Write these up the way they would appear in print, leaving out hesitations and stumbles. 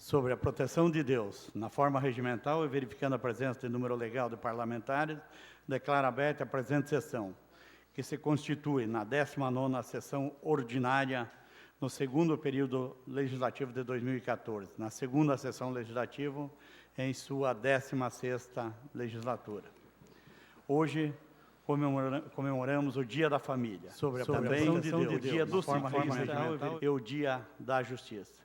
sobre a proteção de Deus na forma regimental e verificando a presença de número legal de parlamentares, declaro aberta a presente sessão, que se constitui na 19ª sessão ordinária no segundo período legislativo de 2014, na segunda sessão legislativa em sua 16ª legislatura. Hoje comemoramos o Dia da Família, sobre a proteção de Deus, o Dia do forma regimental e o Dia da Justiça.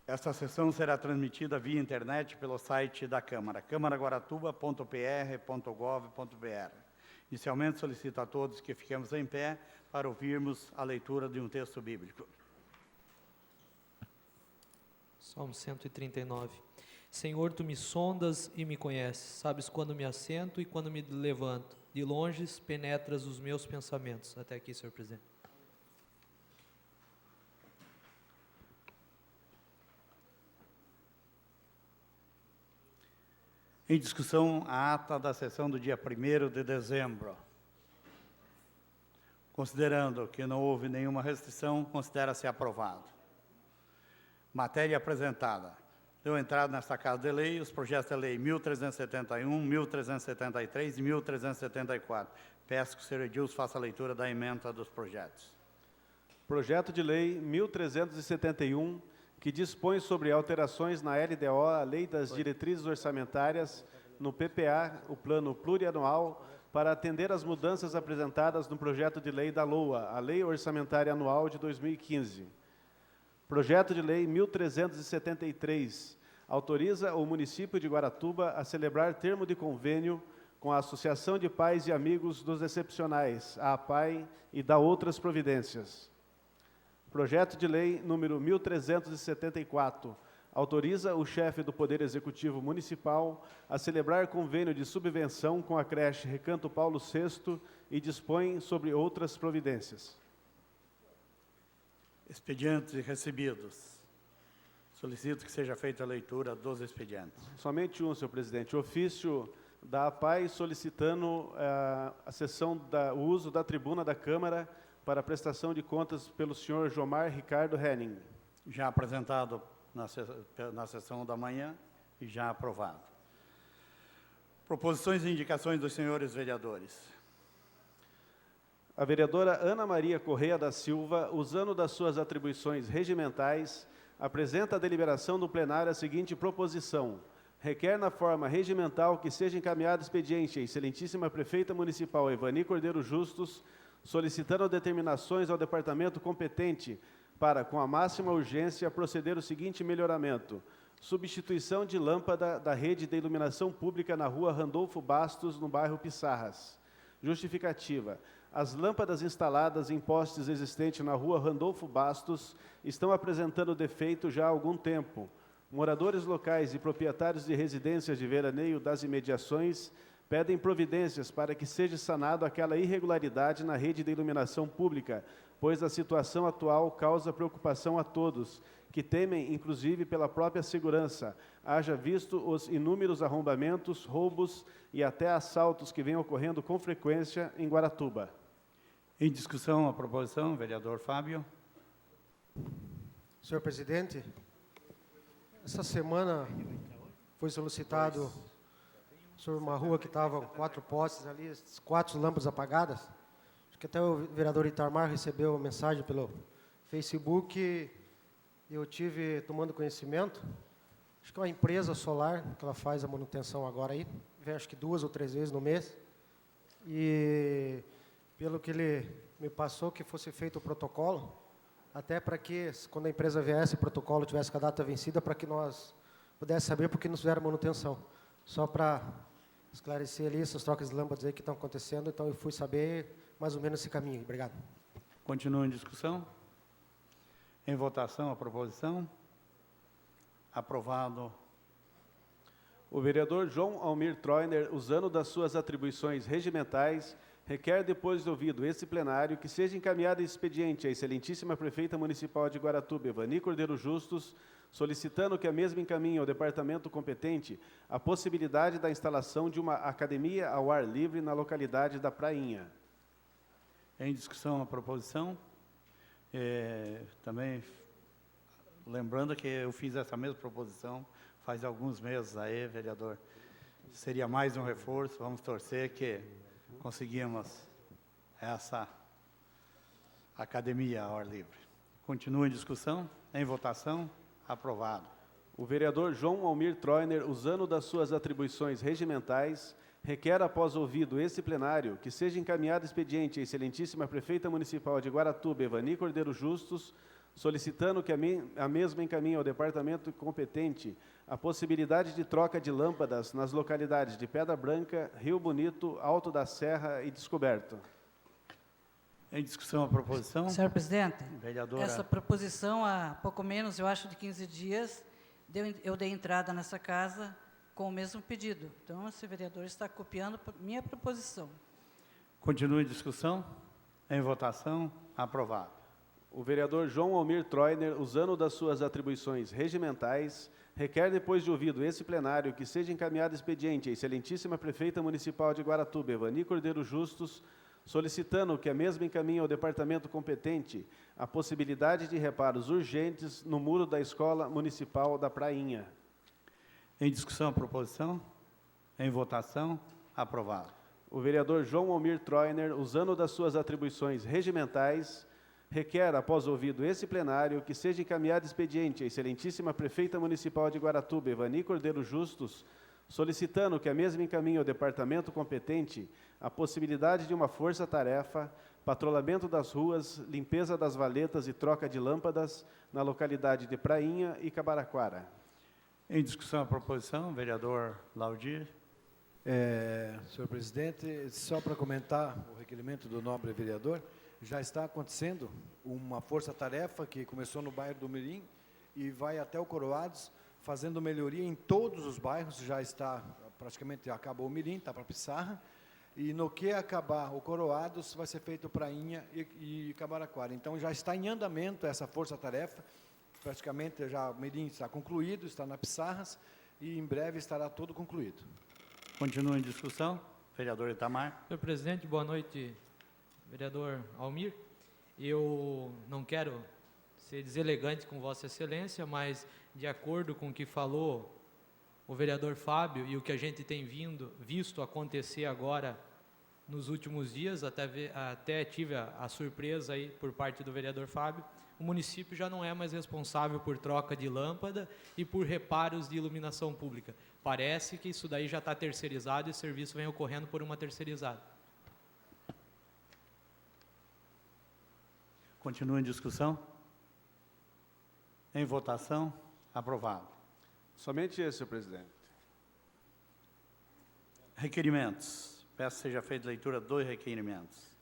Esta sessão será transmitida via internet pelo site da Câmara, câmaraguaratuba.pr.gov.br. Inicialmente, solicito a todos que fiquemos em pé para ouvirmos a leitura de um texto bíblico. Salmo 139. Senhor, Tu me sondas e me conheces, sabes quando me assento e quando me levanto. De longe penetras os meus pensamentos. Até aqui, senhor presidente. Em discussão, a ata da sessão do dia 1º de dezembro. Considerando que não houve nenhuma restrição, considera-se aprovado. Matéria apresentada. Deu entrada nesta Casa de Lei os projetos de lei 1371, 1373 e 1374. Peço que o senhor Edilson faça a leitura da ementa dos projetos. Projeto de lei 1371, que dispõe sobre alterações na LDO, a Lei das Diretrizes Orçamentárias, no PPA, o Plano Plurianual, para atender às mudanças apresentadas no projeto de lei da LOA, a Lei Orçamentária Anual de 2015. Projeto de lei 1373, autoriza o município de Guaratuba a celebrar termo de convênio com a Associação de Pais e Amigos dos Excepcionais, a APAI, e da outras providências. Projeto de lei número 1374, autoriza o chefe do Poder Executivo Municipal a celebrar convênio de subvenção com a creche Recanto Paulo VI e dispõe sobre outras providências. Expedientes recebidos. Solicito que seja feita a leitura dos expedientes. Somente um, senhor presidente. Ofício da APAI solicitando o uso da tribuna da Câmara para a prestação de contas pelo senhor Jomar Ricardo Henning. Já apresentado na sessão da manhã e já aprovado. Proposições e indicações dos senhores vereadores. A vereadora Ana Maria Correia da Silva, usando das suas atribuições regimentais, apresenta à deliberação do plenário a seguinte proposição. Requer na forma regimental que seja encaminhado expediente à excelentíssima prefeita municipal Evani Cordeiro Justus, solicitando determinações ao departamento competente para, com a máxima urgência, proceder o seguinte melhoramento. Substituição de lâmpada da rede de iluminação pública na rua Randolfo Bastos, no bairro Pissarras. Justificativa. As lâmpadas instaladas em postes existentes na rua Randolfo Bastos estão apresentando defeito já há algum tempo. Moradores locais e proprietários de residências de veraneio das imediações pedem providências para que seja sanado aquela irregularidade na rede de iluminação pública, pois a situação atual causa preocupação a todos, que temem, inclusive, pela própria segurança, haja visto os inúmeros arrombamentos, roubos e até assaltos que vêm ocorrendo com frequência em Guaratuba. Em discussão, a proposição, vereador Fábio. Senhor presidente, essa semana foi solicitado sobre uma rua que estavam 4 postes ali, 4 lâmpadas apagadas. Acho que até o vereador Itamar recebeu mensagem pelo Facebook. Eu tive tomando conhecimento. Acho que é uma empresa solar que ela faz a manutenção agora aí. Vem acho que 2 ou 3 vezes no mês. E pelo que ele me passou, que fosse feito o protocolo, até para que, quando a empresa viesse, o protocolo tivesse com a data vencida, para que nós pudéssemos saber por que não fizeram manutenção. Só para esclarecer ali essas trocas de lâmpadas aí que estão acontecendo, então eu fui saber mais ou menos esse caminho. Obrigado. Continua em discussão. Em votação, a proposição. Aprovado. O vereador João Almir Troiner, usando das suas atribuições regimentais, requer, depois de ouvido esse plenário, que seja encaminhado expediente à excelentíssima prefeita municipal de Guaratuba, Evani Cordeiro Justus, solicitando que a mesma encaminhe ao departamento competente a possibilidade da instalação de uma academia ao ar livre na localidade da Prainha. Em discussão a proposição. Também Lembrando que eu fiz essa mesma proposição faz alguns meses aí, vereador. Seria mais um reforço, vamos torcer que conseguimos essa academia ao ar livre. Continua em discussão, em votação, aprovado. O vereador João Almir Troiner, usando das suas atribuições regimentais, requer, após ouvido esse plenário, que seja encaminhado expediente à excelentíssima prefeita municipal de Guaratuba, Evani Cordeiro Justus, solicitando que a mesma encaminhe ao departamento competente a possibilidade de troca de lâmpadas nas localidades de Pedra Branca, Rio Bonito, Alto da Serra e Descoberto. Em discussão a proposição. Senhor presidente, Vereadora. essa proposição, há pouco menos, eu acho, de 15 dias, eu dei entrada nessa casa com o mesmo pedido. Então, esse vereador está copiando minha proposição. Continua em discussão, em votação, aprovado. O vereador João Almir Troiner, usando das suas atribuições regimentais, requer, depois de ouvido esse plenário, que seja encaminhado expediente à excelentíssima prefeita municipal de Guaratuba, Evani Cordeiro Justus, solicitando que a mesma encaminhe ao departamento competente a possibilidade de reparos urgentes no muro da Escola Municipal da Prainha. Em discussão a proposição, em votação, aprovado. O vereador João Almir Troiner, usando das suas atribuições regimentais, requer, após ouvido esse plenário, que seja encaminhado expediente à excelentíssima prefeita municipal de Guaratuba, Evani Cordeiro Justus, solicitando que a mesma encaminhe ao departamento competente a possibilidade de uma força-tarefa, patrulhamento das ruas, limpeza das valetas e troca de lâmpadas na localidade de Prainha e Cabaraquara. Em discussão a proposição, vereador Laudir. Senhor presidente, só para comentar o requerimento do nobre vereador, já está acontecendo uma força-tarefa que começou no bairro do Mirim e vai até o Coroados, fazendo melhoria em todos os bairros. Já está, praticamente acabou o Mirim, está para Pissarra, e no que acabar o Coroados, vai ser feito Prainha e Cabaraquara. Então, já está em andamento essa força-tarefa, praticamente já o Mirim está concluído, está na Pissarras, e em breve estará todo concluído. Continua em discussão, vereador Itamar. Senhor presidente, boa noite, vereador Almir. Eu não quero ser deselegante com Vossa Excelência, mas de acordo com o que falou o vereador Fábio e o que a gente tem visto acontecer agora nos últimos dias, até tive a surpresa aí por parte do vereador Fábio, o município já não é mais responsável por troca de lâmpada e por reparos de iluminação pública. Parece que isso daí já está terceirizado e o serviço vem ocorrendo por uma terceirizada. Continua em discussão, em votação, aprovado. Somente esse, senhor presidente. Requerimentos. Peço que seja feita leitura dos requerimentos.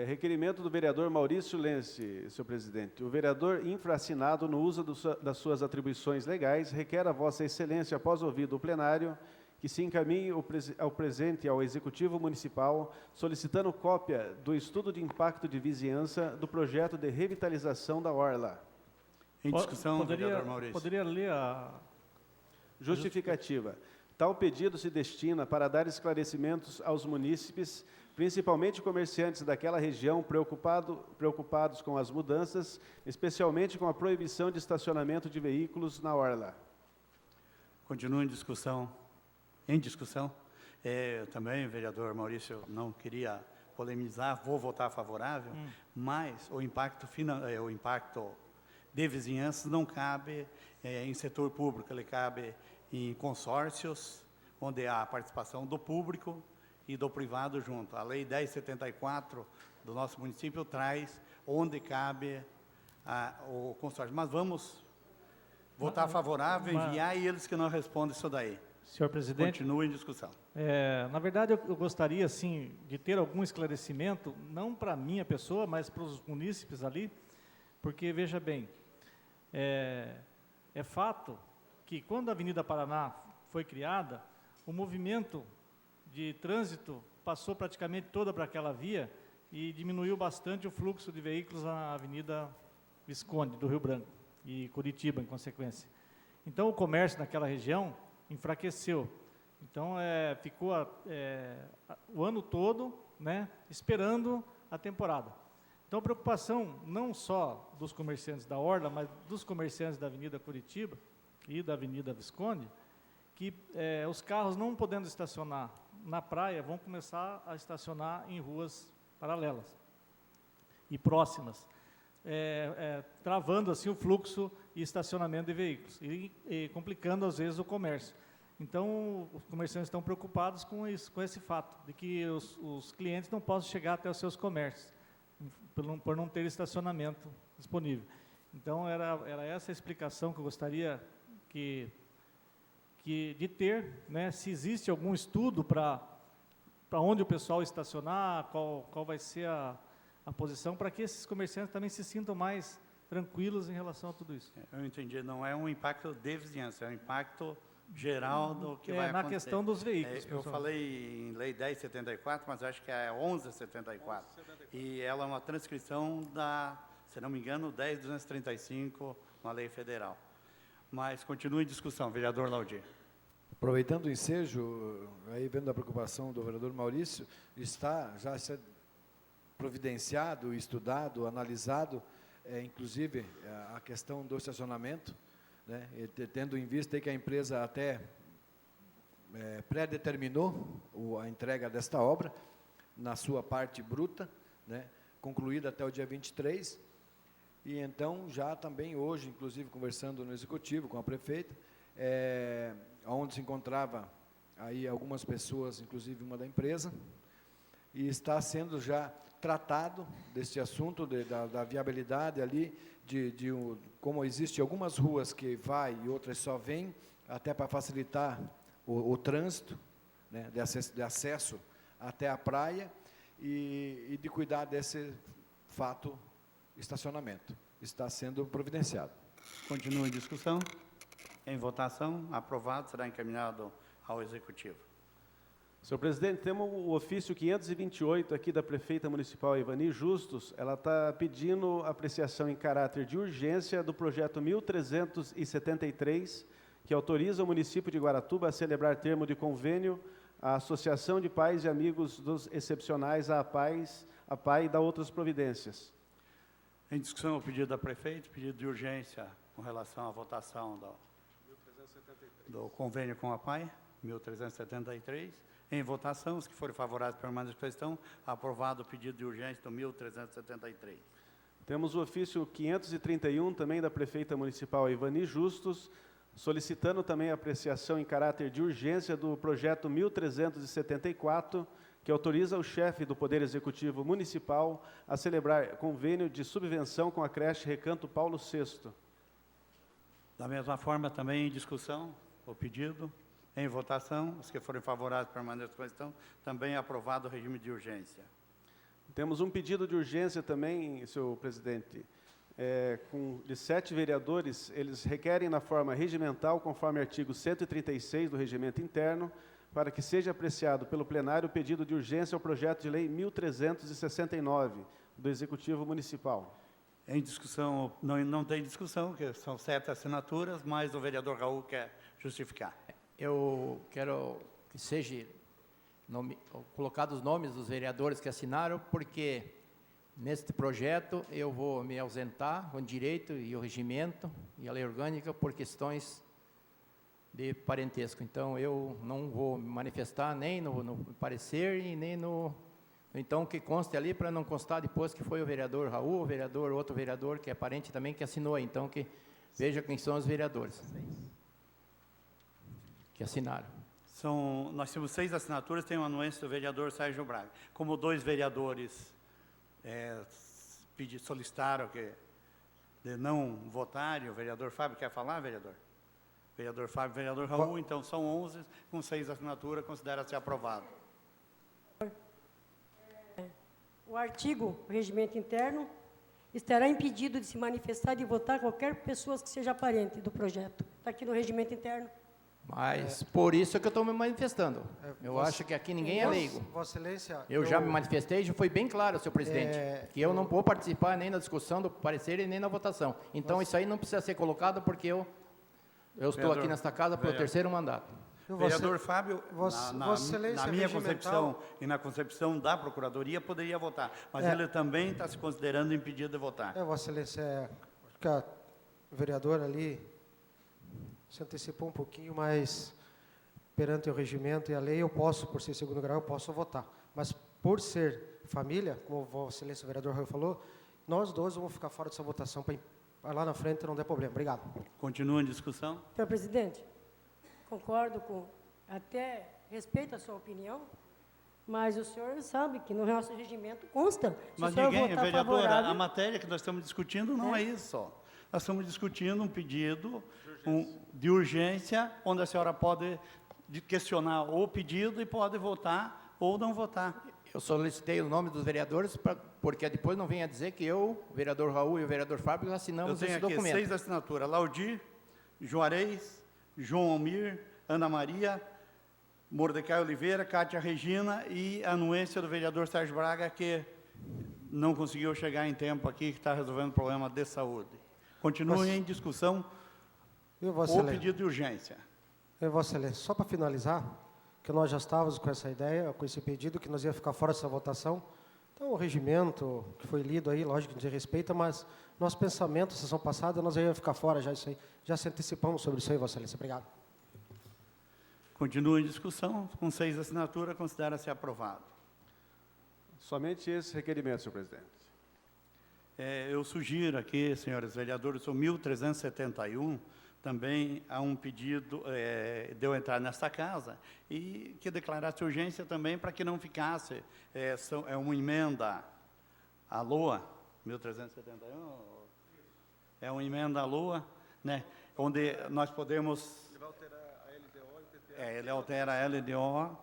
Requerimento do vereador Maurício Lense, senhor presidente. O vereador infracinado no uso das suas atribuições legais requer a Vossa Excelência, após ouvido o plenário, que se encaminhe ao presente ao Executivo Municipal, solicitando cópia do estudo de impacto de vizinhança do projeto de revitalização da Orla. Em discussão, vereador Maurício. Poderia ler a... Justificativa. Tal pedido se destina para dar esclarecimentos aos munícipes, principalmente comerciantes daquela região preocupados com as mudanças, especialmente com a proibição de estacionamento de veículos na Orla. Continua em discussão. Em discussão. Eu também, vereador Maurício, não queria polemizar, vou votar favorável, mas o impacto de vizinhanças não cabe em setor público, ele cabe em consórcios, onde há a participação do público e do privado junto. A Lei 1074 do nosso município traz onde cabe o consórcio. Mas vamos votar favorável, enviar e eles que não respondem isso daí. Senhor presidente, Continua em discussão. na verdade, eu gostaria, sim, de ter algum esclarecimento, não para a minha pessoa, mas para os munícipes ali, porque, veja bem, é fato que quando a Avenida Paraná foi criada, o movimento de trânsito passou praticamente toda para aquela via e diminuiu bastante o fluxo de veículos na Avenida Visconde, do Rio Branco, e Curitiba, em consequência. Então, o comércio naquela região enfraqueceu. Então, ficou o ano todo, né, esperando a temporada. Então, a preocupação não só dos comerciantes da Orla, mas dos comerciantes da Avenida Curitiba e da Avenida Visconde, que os carros não podendo estacionar na praia, vão começar a estacionar em ruas paralelas e próximas, travando assim o fluxo e estacionamento de veículos e complicando às vezes o comércio. Então, os comerciantes estão preocupados com isso, com esse fato, de que os clientes não possam chegar até os seus comércios, por não ter estacionamento disponível. Então, era essa a explicação que eu gostaria de ter, né, se existe algum estudo para onde o pessoal estacionar, qual vai ser a posição, para que esses comerciantes também se sintam mais tranquilos em relação a tudo isso. Eu entendi, não é um impacto de vizinhança, é um impacto geral do que vai acontecer. Na questão dos veículos. Eu falei em Lei 1074, mas acho que é 1174. E ela é uma transcrição da, se não me engano, 10.235, uma lei federal. Mas continue em discussão, vereador Laudir. Aproveitando o ensejo, aí vendo a preocupação do vereador Maurício, já está providenciado, estudado, analisado, inclusive a questão do estacionamento, né, tendo em vista aí que a empresa até pré-determinou a entrega desta obra, na sua parte bruta, né, concluída até o dia 23, e então já também hoje, inclusive conversando no Executivo com a prefeita, onde se encontrava aí algumas pessoas, inclusive uma da empresa, e está sendo já tratado desse assunto da viabilidade ali, como existe algumas ruas que vai e outras só vêm, até para facilitar o trânsito, né, de acesso até a praia, e de cuidar desse fato estacionamento. Está sendo providenciado. Continua em discussão. Em votação, aprovado, será encaminhado ao Executivo. Senhor presidente, temos o ofício 528 aqui da prefeita municipal Ivani Justus. Ela está pedindo apreciação em caráter de urgência do projeto 1373, que autoriza o município de Guaratuba a celebrar termo de convênio à Associação de Pais e Amigos dos Excepcionais, a PAI, e da outras providências. Em discussão, o pedido da prefeita, pedido de urgência com relação à votação do convênio com a PAI, 1373. Em votação, os que forem favoráveis permaneçam à questão, aprovado o pedido de urgência do 1373. Temos o ofício 531, também da prefeita municipal Ivani Justus, solicitando também a apreciação em caráter de urgência do projeto 1374, que autoriza o chefe do Poder Executivo Municipal a celebrar convênio de subvenção com a creche Recanto Paulo VI. Da mesma forma, também em discussão, o pedido. Em votação, os que forem favoráveis permaneçam à questão, também aprovado o regime de urgência. Temos um pedido de urgência também, senhor presidente, de 7 vereadores. Eles requerem na forma regimental, conforme artigo 136 do Regimento Interno, para que seja apreciado pelo plenário o pedido de urgência ao projeto de lei 1369, do Executivo Municipal. Em discussão, não tem discussão, que são 7 assinaturas, mas o vereador Raul quer justificar. Eu quero que seja colocados os nomes dos vereadores que assinaram, porque neste projeto eu vou me ausentar com direito e o regimento e a lei orgânica por questões de parentesco. Então, eu não vou me manifestar nem no parecer e nem no... Então, que conste ali para não constar depois que foi o vereador Raul, outro vereador que é parente também que assinou. Então, que veja quem são os vereadores que assinaram. Nós temos 6 assinaturas, tem uma anuência do vereador Sérgio Braga. Como 2 vereadores solicitaram de não votarem, o vereador Fábio quer falar, vereador? Vereador Fábio, vereador Raul, então são 11, com 6 assinaturas, considera-se aprovado. O artigo do regimento interno estará impedido de se manifestar e de votar qualquer pessoa que seja parente do projeto. Está aqui no regimento interno. Mas por isso é que eu estou me manifestando. Eu acho que aqui ninguém é leigo. Vossa Excelência... Eu já me manifestei, já foi bem claro, senhor presidente, que eu não vou participar nem na discussão do parecer e nem na votação. Então, isso aí não precisa ser colocado, porque eu estou aqui nesta casa pelo 3º mandato. Vereador Fábio, Vossa na Excelência minha regimental- concepção e na concepção da Procuradoria, poderia votar, mas ele também está se considerando impedido de votar. Vossa Excelência, acho que a vereadora ali se antecipou um pouquinho, mas perante o regimento e a lei, eu posso, por ser segundo grau, eu posso votar. Mas por ser família, como Vossa Excelência o vereador Raul falou, nós dois vamos ficar fora dessa votação para lá na frente não der problema. Obrigado. Continua em discussão? Senhor presidente, concordo com, até respeito a sua opinião, mas o senhor sabe que no nosso regimento consta. Se Mas o senhor ninguém, votar vereadora, favorável, a matéria que nós estamos discutindo não é isso. Ó. Nós estamos discutindo um pedido de urgência, onde a senhora pode questionar o pedido e pode votar ou não votar. Eu solicitei o nome dos vereadores, porque depois não venha dizer que eu, o vereador Raul e o vereador Fábio Eu assinamos tenho esse aqui documento. 6 assinaturas: Laudir, Juarez, João Almir, Ana Maria, Mordecai Oliveira, Cátia Regina e a anuência do vereador Sérgio Braga, que não conseguiu chegar em tempo aqui, que está resolvendo problema de saúde. Continue em discussão Vossa o Excelência. pedido de urgência. Vossa Excelência, só para finalizar, que nós já estávamos com essa ideia, com esse pedido, que nós ia ficar fora dessa votação. Então, o regimento que foi lido aí, lógico que a gente respeita, mas nosso pensamento, sessão passada, nós ia ficar fora já isso aí. Já se antecipamos sobre isso aí, Vossa Excelência. Obrigado. Continua em discussão, com 6 assinaturas, considera-se aprovado. Somente esse requerimento, senhor presidente. Eu sugiro aqui, senhores vereadores, o 1371, também há um pedido de eu entrar nesta casa e que declarasse urgência também para que não ficasse, uma emenda à LOA, 1371, é uma emenda à LOA, né, onde nós podemos... Ele vai alterar a LDO e PPA. Ele altera a LDO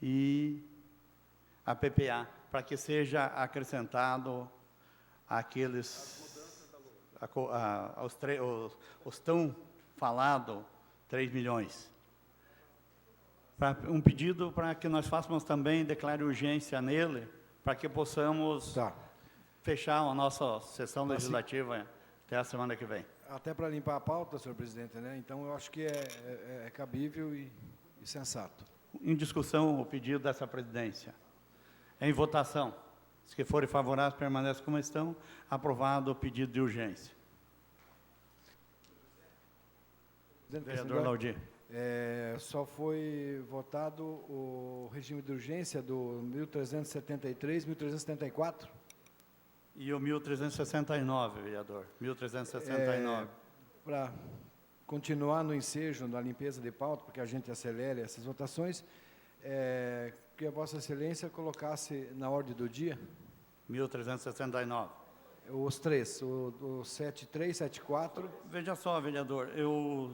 e a PPA, para que seja acrescentado aqueles... os tão falado 3 milhões. Um pedido para que nós façamos também, declare urgência nele, para que possamos fechar a nossa sessão legislativa até a semana que vem. Até para limpar a pauta, senhor presidente, né? Então, eu acho que é cabível e sensato. Em discussão, o pedido dessa presidência. Em votação. Os que forem favoráveis permanecem como estão. Aprovado o pedido de urgência. Vereador Laudir. Só foi votado o regime de urgência do 1373, 1374. E o 1369, vereador. 1369. Para continuar no ensejo, na limpeza de pauta, porque a gente acelere essas votações, que a Vossa Excelência colocasse na ordem do dia 1369. os três, o 73, 74. Veja só, vereador, eu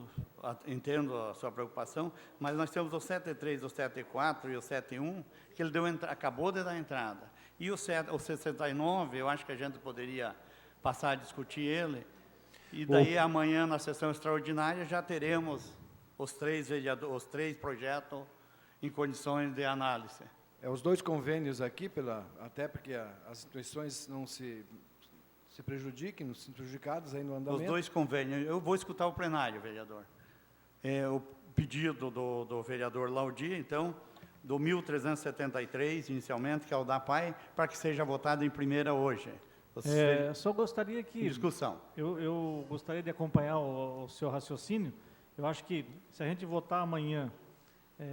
entendo a sua preocupação, mas nós temos o 73, o 74 e o 71, que ele acabou de dar entrada. E o 69, eu acho que a gente poderia passar a discutir ele, e daí amanhã, na sessão extraordinária, já teremos os três projetos em condições de análise. Os dois convênios aqui, até porque as instituições não se prejudiquem, não se prejudicadas aí no andamento. Os dois convênios. Eu vou escutar o plenário, vereador. O pedido do vereador Laudir, então, do 1373, inicialmente, que é o da PAI, para que seja votado em primeira hoje. Só gostaria que... Discussão. Eu gostaria de acompanhar o seu raciocínio. Eu acho que, se a gente votar amanhã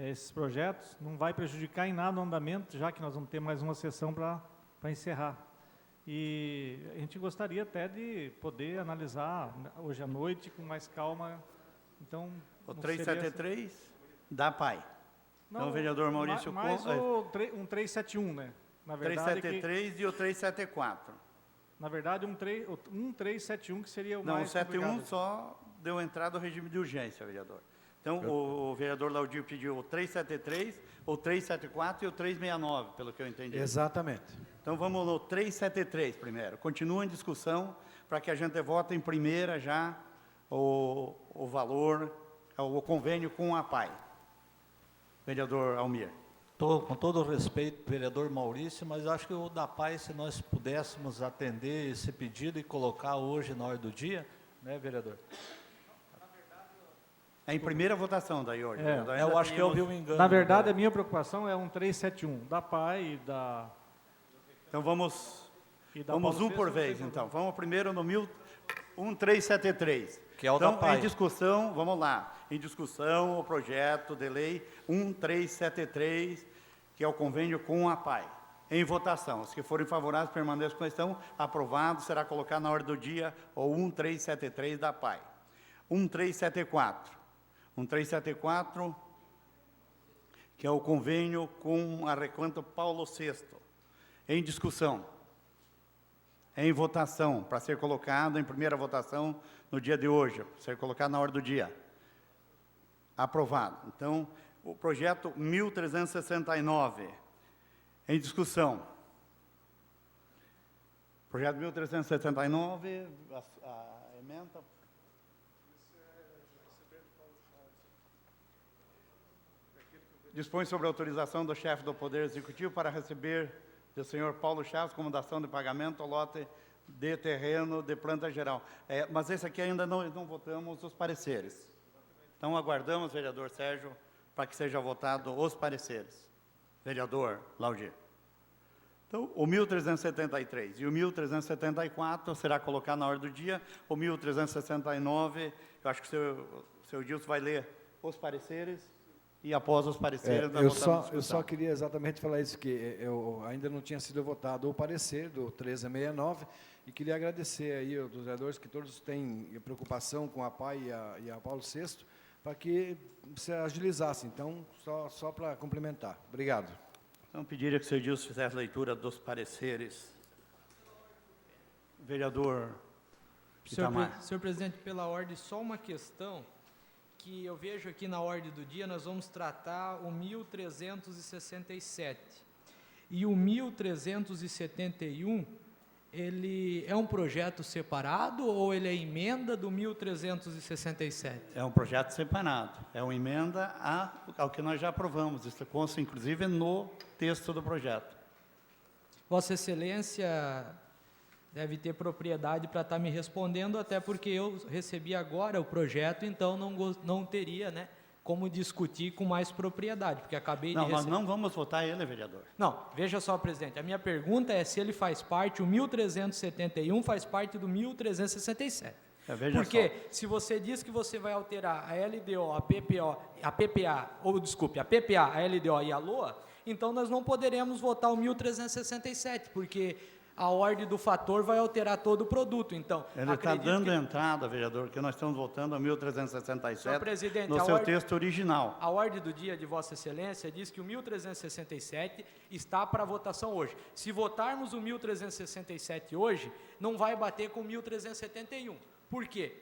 esses projetos, não vai prejudicar em nada o andamento, já que nós vamos ter mais uma sessão para encerrar. E a gente gostaria até de poder analisar hoje à noite com mais calma. Então, o 373 da PAI. Não, então, o vereador Maurício mais um 371, né? Na verdade, 373 e o 374. Na verdade, um 371 que seria o não, mais o 71 complicado. só deu entrada ao regime de urgência, vereador. Então, o vereador Laudir pediu o 373, o 374 e o 369, pelo que eu entendi. Exatamente. Então, vamos no 373 primeiro. Continua em discussão para que a gente vote em primeira já o valor, o convênio com a PAI. Vereador Almir. Com todo o respeito, vereador Maurício, mas acho que o da PAI, se nós pudéssemos atender esse pedido e colocar hoje na ordem do dia, né, vereador? É em primeira votação da ordem. É, Ainda Eu acho que eu vi tínhamos- um engano. Na verdade, a minha preocupação é 1371, da PAI e da... Então vamos E da Vamos Paulo um por VI, não vez, tem então. Vamos primeiro no 1373. Que é o da Então, PAI. em discussão, vamos lá. Em discussão, o projeto de lei 1373, que é o convênio com a PAI. Em votação. Os que forem favoráveis permaneçam com a questão. Aprovado, será colocado na ordem do dia o 1373 da PAI. 1374. 1374, que é o convênio com a Recanto Paulo VI. Em discussão. Em votação, para ser colocado em primeira votação no dia de hoje, para ser colocado na ordem do dia. Aprovado. Então, o projeto 1369, em discussão. Projeto 1369, a emenda... Dispõe sobre a autorização do chefe do Poder Executivo para receber do senhor Paulo Chaves como dação de pagamento ao lote de terreno de planta geral. Mas esse aqui ainda não votamos os pareceres. Então, aguardamos, vereador Sérgio, para que seja votado os pareceres. Vereador Laudir. Então, o 1373 e o 1374 será colocado na ordem do dia. O 1369, eu acho que o seu Gilson vai ler os pareceres. E após os pareceres, nós votamos a discussão. Eu só queria exatamente falar isso, que eu ainda não tinha sido votado o parecer do 1369, e queria agradecer aí aos vereadores que todos têm preocupação com a PAI e a Paulo VI, para que se agilizasse. Então, só para complementar. Obrigado. Então, pediria que o senhor Gilson fizesse a leitura dos pareceres. Vereador Itamar. Senhor presidente, pela ordem, só uma questão que eu vejo aqui na ordem do dia. Nós vamos tratar o 1367. E o 1371, ele é um projeto separado ou ele é emenda do 1367? É um projeto separado, é uma emenda ao que nós já aprovamos. Isso consta, inclusive, no texto do projeto. Vossa Excelência deve ter propriedade para estar me respondendo, até porque eu recebi agora o projeto, então não teria, né, como discutir com mais propriedade, porque acabei de receber. Nós não vamos votar ele, vereador. Não, veja só, presidente, a minha pergunta é se ele faz parte, o 1371 faz parte do 1367. Veja Porque só. se você diz que você vai alterar a LDO, a PPA, a LDO e a LOA, então nós não poderemos votar o 1367, porque a ordem do fator vai alterar todo o produto. Então, Ele está dando entrada, vereador, que nós estamos votando a 1367 Senhor presidente, no seu texto original. A ordem do dia de Vossa Excelência diz que o 1367 está para votação hoje. Se votarmos o 1367 hoje, não vai bater com o 1371. Por quê?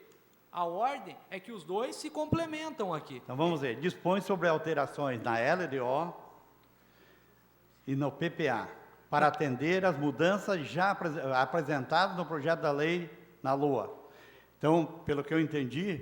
A ordem é que os dois se complementam aqui. Então, vamos ver. Dispõe sobre alterações na LDO e no PPA, para atender às mudanças já apresentadas no projeto da lei na LOA. Então, pelo que eu entendi,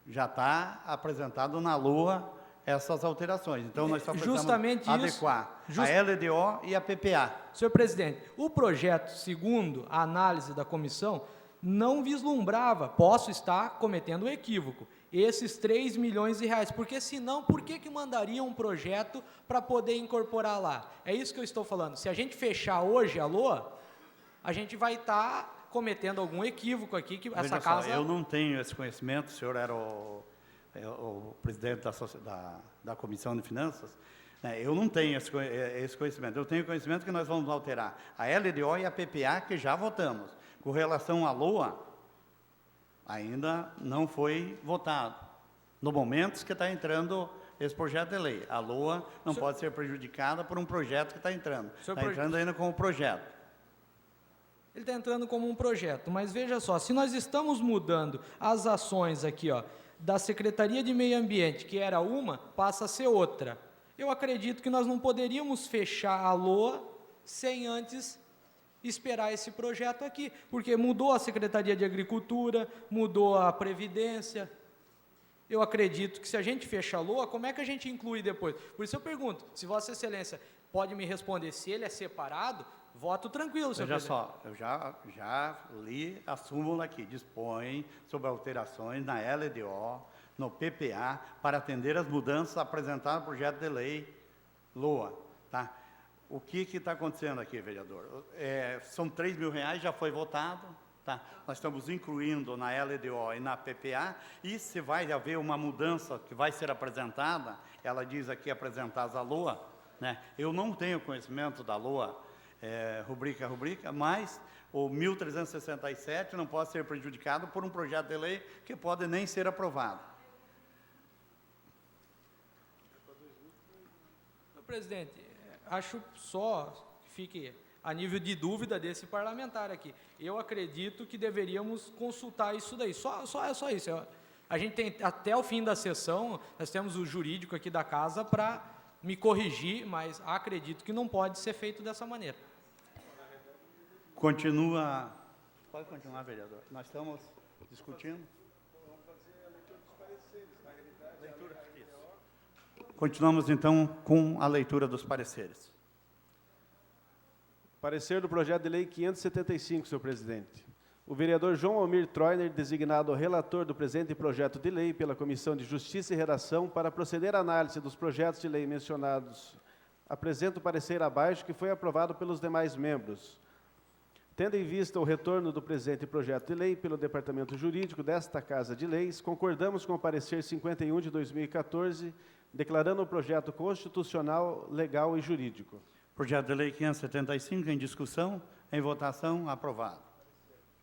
já está apresentado na LOA essas alterações. Então, nós só precisamos Justamente adequar a LDO e a PPA. Senhor presidente, o projeto, segundo a análise da comissão, não vislumbrava, posso estar cometendo um equívoco, esses 3 milhões de reais, porque senão, por que mandariam um projeto para poder incorporar lá? É isso que eu estou falando. Se a gente fechar hoje a LOA, a gente vai estar cometendo algum equívoco aqui, que essa casa... eu não tenho esse conhecimento, o senhor era o presidente da Comissão de Finanças, né? Eu não tenho esse conhecimento. Eu tenho conhecimento que nós vamos alterar a LDO e a PPA, que já votamos. Com relação à LOA, ainda não foi votado. No momento que está entrando esse projeto de lei. A LOA não pode ser prejudicada por um projeto que está entrando. Está entrando ainda como projeto. Ele está entrando como um projeto, mas veja só, se nós estamos mudando as ações aqui, ó, da Secretaria de Meio Ambiente, que era uma, passa a ser outra. Eu acredito que nós não poderíamos fechar a LOA sem antes esperar esse projeto aqui, porque mudou a Secretaria de Agricultura, mudou a Previdência. Eu acredito que se a gente fecha a LOA, como é que a gente inclui depois? Por isso eu pergunto, se Vossa Excelência pode me responder se ele é separado, voto tranquilo, senhor presidente. Veja só, eu já li a súmula aqui, dispõe sobre alterações na LDO, no PPA para atender as mudanças apresentadas no projeto de lei LOA. Tá? O que está acontecendo aqui, vereador? São R$3.000, já foi votado. Tá? Nós estamos incluindo na LDO e na PPA, e se vai haver uma mudança que vai ser apresentada, ela diz aqui apresentadas a LOA, né? Eu não tenho conhecimento da LOA, rubrica a rubrica, mas o 1.367 não pode ser prejudicado por um projeto de lei que pode nem ser aprovado. Presidente, acho só que fique a nível de dúvida desse parlamentar aqui. Eu acredito que deveríamos consultar isso daí, só isso. A gente tem, até o fim da sessão, nós temos o jurídico aqui da casa para me corrigir, mas acredito que não pode ser feito dessa maneira. Continua. Pode continuar, vereador. Nós estamos discutindo. Continuamos, então, com a leitura dos pareceres. Parecer do projeto de lei 575, senhor presidente. O vereador João Almir Troiner, designado relator do presente projeto de lei pela Comissão de Justiça e Redação, para proceder à análise dos projetos de lei mencionados, apresenta o parecer abaixo, que foi aprovado pelos demais membros. Tendo em vista o retorno do presente projeto de lei pelo Departamento Jurídico desta Casa de Leis, concordamos com o parecer 51 de 2014, declarando o projeto constitucional, legal e jurídico. Projeto de lei 575 em discussão, em votação, aprovado.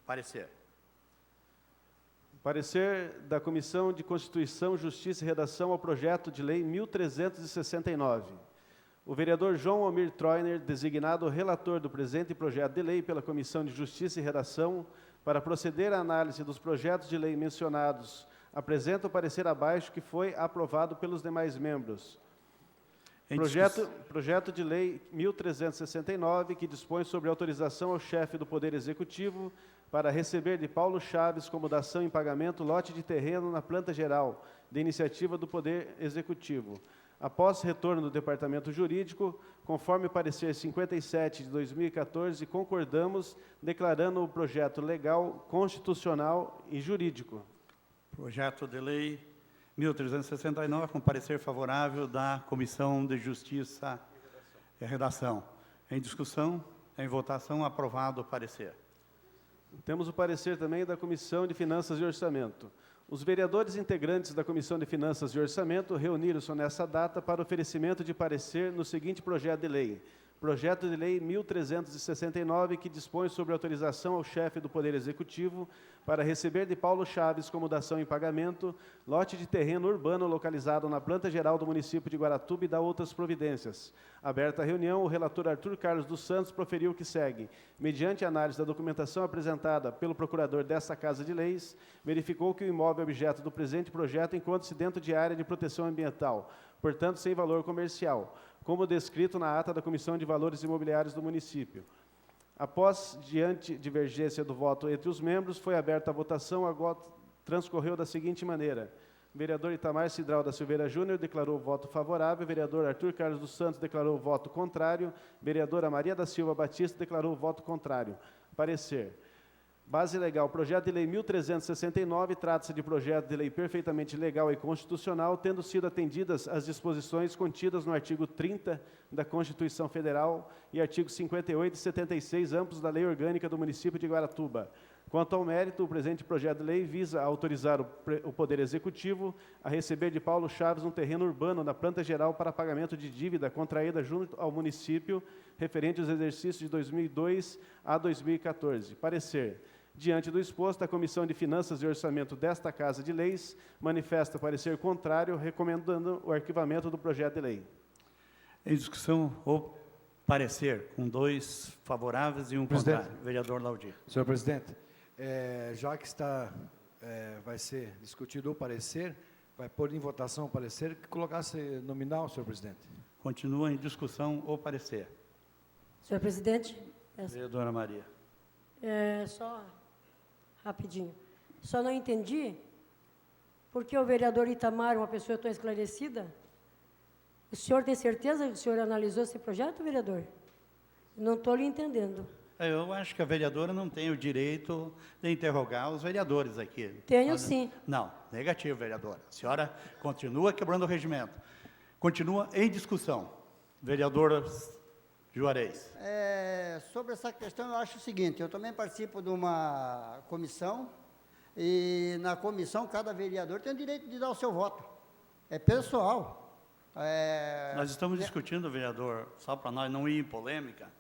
Parecer. Parecer da Comissão de Constituição, Justiça e Redação ao projeto de lei 1369. O vereador João Almir Troiner, designado relator do presente projeto de lei pela Comissão de Justiça e Redação, para proceder à análise dos projetos de lei mencionados, apresenta o parecer abaixo, que foi aprovado pelos demais membros. Projeto de lei 1369, que dispõe sobre autorização ao chefe do Poder Executivo para receber de Paulo Chaves como dação em pagamento lote de terreno na planta geral, de iniciativa do Poder Executivo. Após retorno do Departamento Jurídico, conforme parecer 57 de 2014, concordamos, declarando o projeto legal, constitucional e jurídico. Projeto de lei 1369, com parecer favorável da Comissão de Justiça e Redação. Em discussão, em votação, aprovado o parecer. Temos o parecer também da Comissão de Finanças e Orçamento. Os vereadores integrantes da Comissão de Finanças e Orçamento reuniram-se nessa data para oferecimento de parecer no seguinte projeto de lei. Projeto de lei 1369, que dispõe sobre autorização ao chefe do Poder Executivo para receber de Paulo Chaves como dação em pagamento lote de terreno urbano localizado na planta geral do município de Guaratuba e da outras providências. Aberta a reunião, o relator Arthur Carlos dos Santos proferiu o que segue. Mediante análise da documentação apresentada pelo procurador desta Casa de Leis, verificou que o imóvel objeto do presente projeto encontra-se dentro de área de proteção ambiental, portanto sem valor comercial, como descrito na ata da Comissão de Valores Imobiliários do município. Após diante divergência do voto entre os membros, foi aberta a votação, a voto transcorreu da seguinte maneira. O vereador Itamar Cidral da Silveira Júnior declarou voto favorável, o vereador Arthur Carlos dos Santos declarou voto contrário, vereadora Maria da Silva Batista declarou voto contrário. Parecer. Base legal. Projeto de lei 1369 trata-se de projeto de lei perfeitamente legal e constitucional, tendo sido atendidas as disposições contidas no artigo 30 da Constituição Federal e artigo 58 e 76, ambos da Lei Orgânica do município de Guaratuba. Quanto ao mérito, o presente projeto de lei visa autorizar o Poder Executivo a receber de Paulo Chaves um terreno urbano na planta geral para pagamento de dívida contraída junto ao município, referente aos exercícios de 2002 a 2014. Parecer. Diante do exposto, a Comissão de Finanças e Orçamento desta Casa de Leis manifesta parecer contrário, recomendando o arquivamento do projeto de lei. Em discussão, o parecer, com 2 favoráveis e 1 contrário. Vereador Laudir. Senhor presidente, já que vai ser discutido o parecer, vai pôr em votação o parecer, que colocasse nominal, senhor presidente. Continua em discussão o parecer. Senhor presidente, Vereadora Maria. Só rapidinho. Só não entendi porque o vereador Itamar, uma pessoa tão esclarecida, o senhor tem certeza que o senhor analisou esse projeto, vereador? Não estou lhe entendendo. Eu acho que a vereadora não tem o direito de interrogar os vereadores aqui. Tenho sim. Não, negativo, vereadora. A senhora continua quebrando o regimento. Continua em discussão. Vereadora Juarez. Sobre essa questão, eu acho o seguinte, eu também participo de uma comissão, e na comissão cada vereador tem o direito de dar o seu voto. É pessoal. Nós estamos discutindo, vereador, só para nós não ir em polêmica,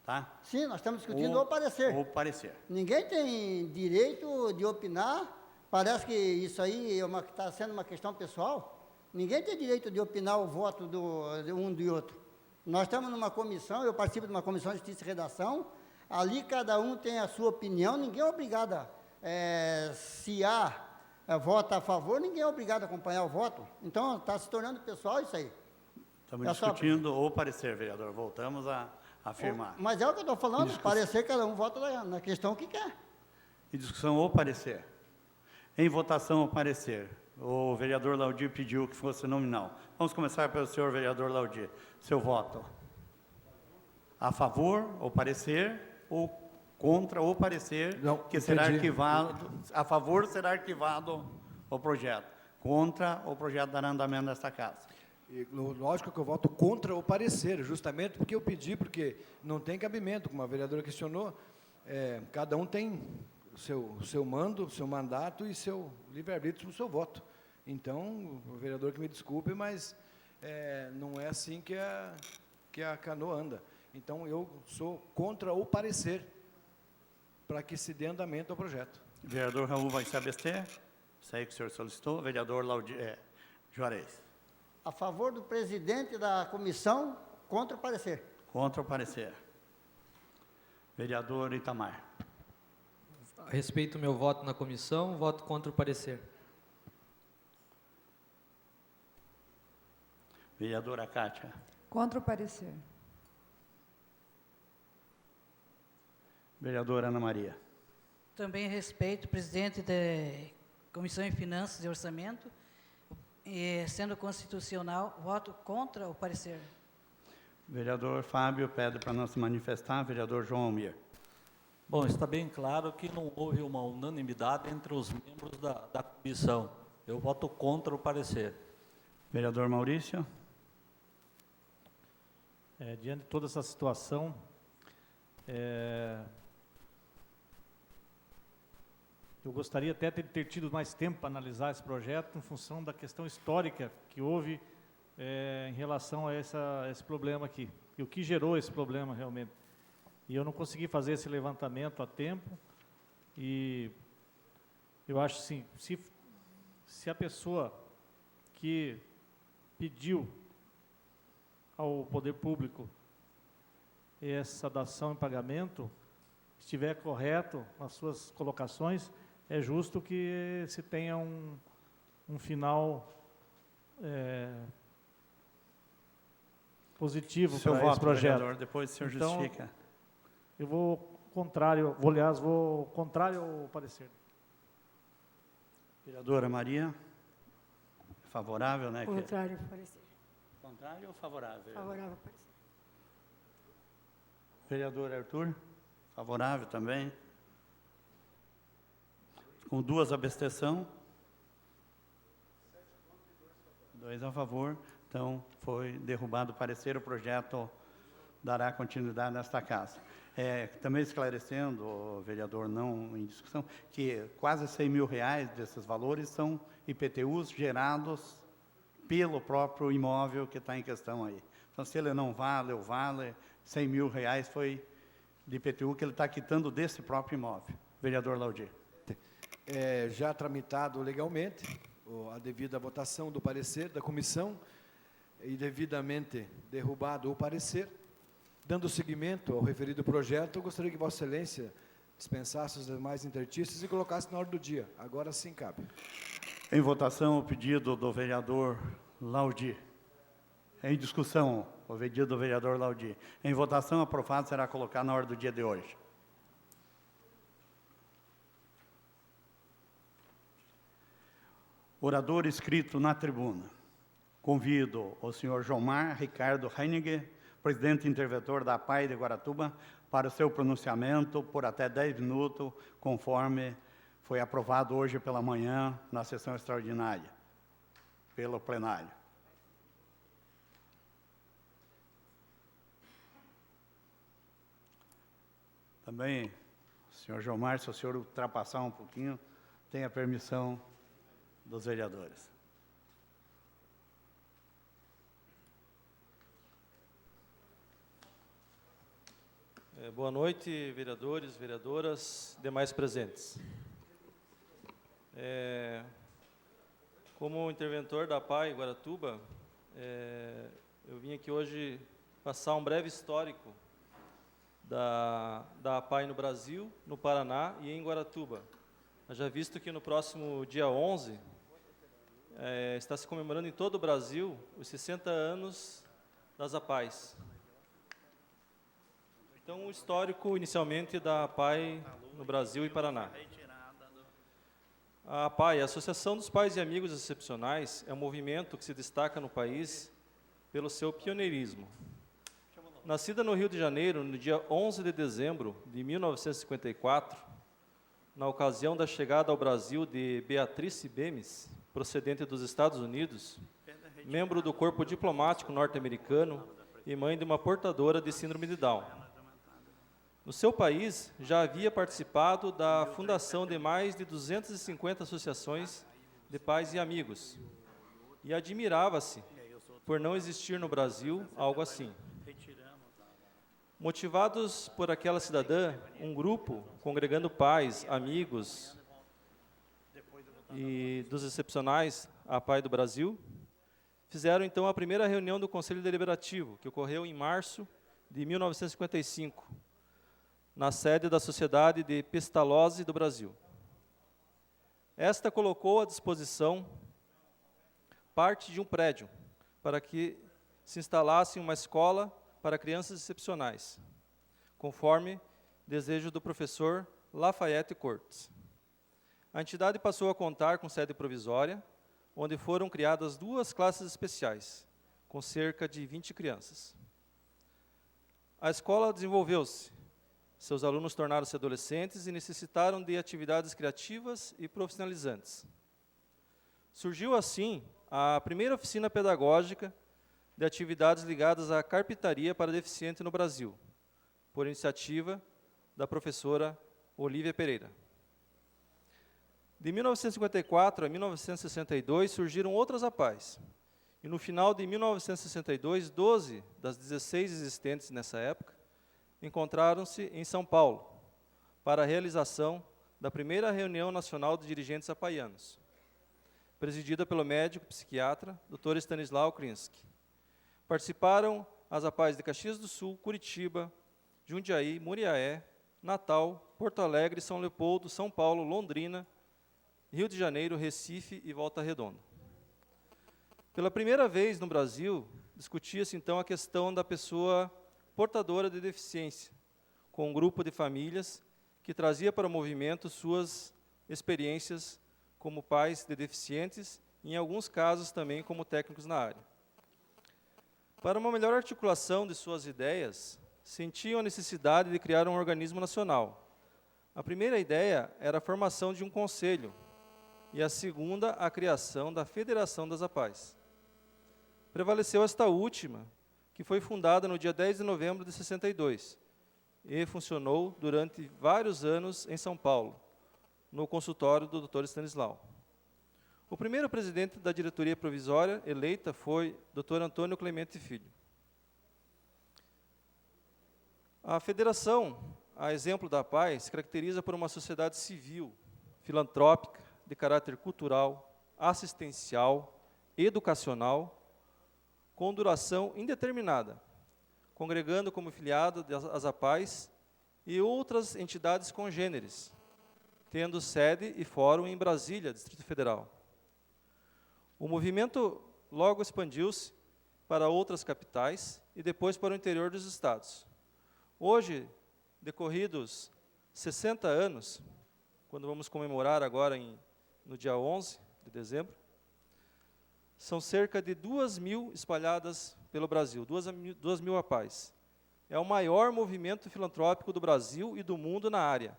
tá? Sim, nós estamos discutindo o parecer. O parecer. Ninguém tem direito de opinar, parece que isso aí está sendo uma questão pessoal. Ninguém tem direito de opinar o voto de um do outro. Nós estamos numa comissão, eu participo de uma comissão de Justiça e Redação, ali cada um tem a sua opinião, ninguém é obrigado se vota a favor, ninguém é obrigado a acompanhar o voto. Então, está se tornando pessoal isso aí. Estamos discutindo o parecer, vereador. Voltamos a afirmar. Mas é o que eu estou falando, parecer, cada um vota na questão que quer. Em discussão, o parecer. Em votação, o parecer. O vereador Laudir pediu que fosse nominal. Vamos começar pelo senhor vereador Laudir. Seu voto. A favor, o parecer, ou contra o parecer, não, que será arquivado. A favor será arquivado o projeto. Contra, o projeto dará andamento nesta casa. E, lógico que eu voto contra o parecer, justamente porque eu pedi, porque não tem cabimento, como a vereadora questionou, cada um tem o seu mando, o seu mandato e seu livre-arbítrio no seu voto. Então, o vereador que me desculpe, mas não é assim que a canoa anda. Então, eu sou contra o parecer, para que se dê andamento ao projeto. O vereador Raul vai se abster. Isso aí que o senhor solicitou. Vereador Juarez. A favor do presidente da comissão, contra o parecer. Contra o parecer. Vereador Itamar. Respeito o meu voto na comissão, voto contra o parecer. Vereadora Kátia. Contra o parecer. Vereadora Ana Maria. Também respeito o presidente da Comissão de Finanças e Orçamento, e, sendo constitucional, voto contra o parecer. Vereador Fábio pede para não se manifestar. Vereador João Almir. Bom, está bem claro que não houve uma unanimidade entre os membros da comissão. Eu voto contra o parecer. Vereador Maurício. Diante de toda essa situação, eu gostaria até de ter tido mais tempo para analisar esse projeto em função da questão histórica que houve em relação a esse problema aqui, e o que gerou esse problema realmente. E eu não consegui fazer esse levantamento a tempo, e eu acho assim, se a pessoa que pediu ao poder público essa dação em pagamento estiver correto nas suas colocações, é justo que se tenha um final positivo para esse projeto. Vereador, depois o senhor então, justifica. Eu vou contrário ao parecer. Vereadora Maria. Favorável, né? Contrário ao parecer. Contrário ou favorável? Favorável ao parecer. Vereador Arthur. Favorável também. Com 2 abstenções. 2 a favor. Então, foi derrubado o parecer, o projeto dará continuidade nesta casa. Também esclarecendo, vereador, não em discussão, que quase R$100 mil desses valores são IPTUs gerados pelo próprio imóvel que está em questão aí. Então, se ele não vale ou vale, R$100 mil foi de IPTU que ele está quitando desse próprio imóvel. Vereador Laudir. Já tramitado legalmente a devida votação do parecer da comissão e devidamente derrubado o parecer. Dando seguimento ao referido projeto, eu gostaria que Vossa Excelência dispensasse os demais intertícios e colocasse na ordem do dia. Agora sim cabe. Em votação, o pedido do vereador Laudir. Em discussão, o pedido do vereador Laudir. Em votação, aprovado, será colocado na ordem do dia de hoje. Orador inscrito na tribuna. Convido o senhor Jomar Ricardo Heininger, presidente interventor da APAI de Guaratuba, para o seu pronunciamento por até 10 minutos, conforme foi aprovado hoje pela manhã na sessão extraordinária, pelo plenário. Também, senhor Gilmar, se o senhor ultrapassar um pouquinho, tem a permissão dos vereadores. Boa noite, vereadores, vereadoras, demais presentes. Como interventor da APAI Guaratuba, eu vim aqui hoje passar um breve histórico da APAI no Brasil, no Paraná e em Guaratuba. Já visto que no próximo dia 11, está se comemorando em todo o Brasil os 60 anos das APAIs. Então, o histórico, inicialmente, da APAI no Brasil e Paraná. A APAI, a Associação dos Pais e Amigos Excepcionais, é um movimento que se destaca no país pelo seu pioneirismo. Nascida no Rio de Janeiro, no dia 11 de dezembro de 1954, na ocasião da chegada ao Brasil de Beatrice Bemes, procedente dos Estados Unidos, membro do corpo diplomático norte-americano e mãe de uma portadora de síndrome de Down. No seu país, já havia participado da fundação de mais de 250 associações de pais e amigos, e admirava-se por não existir no Brasil algo assim. Motivados por aquela cidadã, um grupo, congregando pais, amigos e dos excepcionais, a APAI do Brasil, fizeram então a primeira reunião do Conselho Deliberativo, que ocorreu em março de 1955, na sede da Sociedade de Pestalozzi do Brasil. Esta colocou à disposição parte de um prédio para que se instalasse uma escola para crianças excepcionais, conforme desejo do professor Lafayette Cortes. A entidade passou a contar com sede provisória, onde foram criadas 2 classes especiais, com cerca de 20 crianças. A escola desenvolveu-se. Seus alunos tornaram-se adolescentes e necessitaram de atividades criativas e profissionalizantes. Surgiu, assim, a primeira oficina pedagógica de atividades ligadas à carpintaria para deficiente no Brasil, por iniciativa da professora Olívia Pereira. De 1954 a 1962, surgiram outras APAIs, e no final de 1962, 12 das 16 existentes nessa época encontraram-se em São Paulo para a realização da primeira reunião nacional de dirigentes apaianos, presidida pelo médico psiquiatra Dr. Stanislau Krinsky. Participaram as APAIs de Caxias do Sul, Curitiba, Jundiaí, Muriaé, Natal, Porto Alegre, São Leopoldo, São Paulo, Londrina, Rio de Janeiro, Recife e Volta Redonda. Pela primeira vez no Brasil, discutia-se então a questão da pessoa portadora de deficiência, com um grupo de famílias que trazia para o movimento suas experiências como pais de deficientes e, em alguns casos, também como técnicos na área. Para uma melhor articulação de suas ideias, sentiam a necessidade de criar um organismo nacional. A primeira ideia era a formação de um conselho, e a segunda, a criação da Federação das APAIs. Prevaleceu esta última, que foi fundada no dia 10 de novembro de 62, e funcionou durante vários anos em São Paulo, no consultório do Dr. Stanislau. O primeiro presidente da diretoria provisória eleita foi Dr. Antônio Clemente Filho. A federação, a exemplo da APAI, se caracteriza por uma sociedade civil, filantrópica, de caráter cultural, assistencial, educacional, com duração indeterminada, congregando como filiado as APAIs e outras entidades congêneres, tendo sede e fórum em Brasília, Distrito Federal. O movimento logo expandiu-se para outras capitais e depois para o interior dos estados. Hoje, decorridos 60 anos, quando vamos comemorar agora no dia 11 de dezembro, são cerca de 2.000 espalhadas pelo Brasil, 2.000 APAIs, é o maior movimento filantrópico do Brasil e do mundo na área.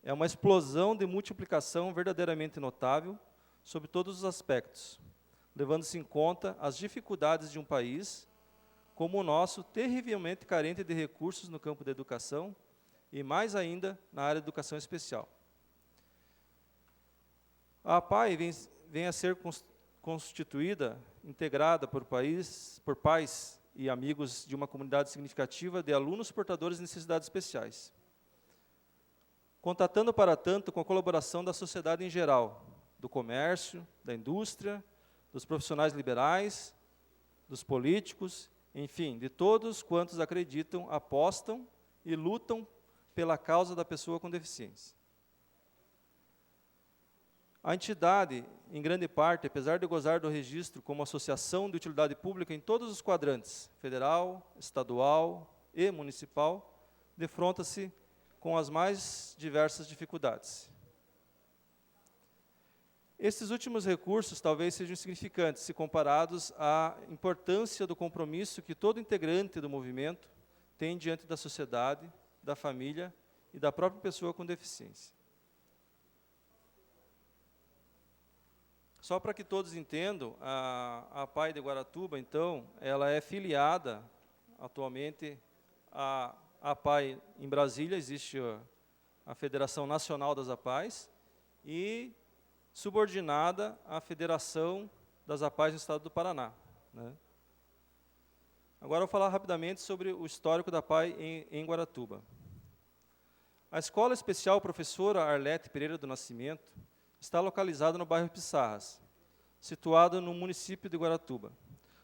É uma explosão de multiplicação verdadeiramente notável sob todos os aspectos, levando-se em conta as dificuldades de um país como o nosso, terrivelmente carente de recursos no campo da educação e, mais ainda, na área de educação especial. A APAE vem a ser constituída, integrada por pais e amigos de uma comunidade significativa de alunos portadores de necessidades especiais, contatando, para tanto, com a colaboração da sociedade em geral, do comércio, da indústria, dos profissionais liberais, dos políticos, enfim, de todos quantos acreditam, apostam e lutam pela causa da pessoa com deficiência. A entidade, em grande parte, apesar de gozar do registro como associação de utilidade pública em todos os quadrantes, federal, estadual e municipal, defronta-se com as mais diversas dificuldades. Estes últimos recursos talvez sejam insignificantes se comparados à importância do compromisso que todo integrante do movimento tem diante da sociedade, da família e da própria pessoa com deficiência. Só para que todos entendam, a APAE de Guaratuba, então, ela é filiada atualmente à APAE em Brasília, existe a Federação Nacional das APAEs, e subordinada à Federação das APAEs no Estado do Paraná, né? Agora eu vou falar rapidamente sobre o histórico da APAE em Guaratuba. A Escola Especial Professora Arlete Pereira do Nascimento está localizada no bairro Pissarras, situado no município de Guaratuba.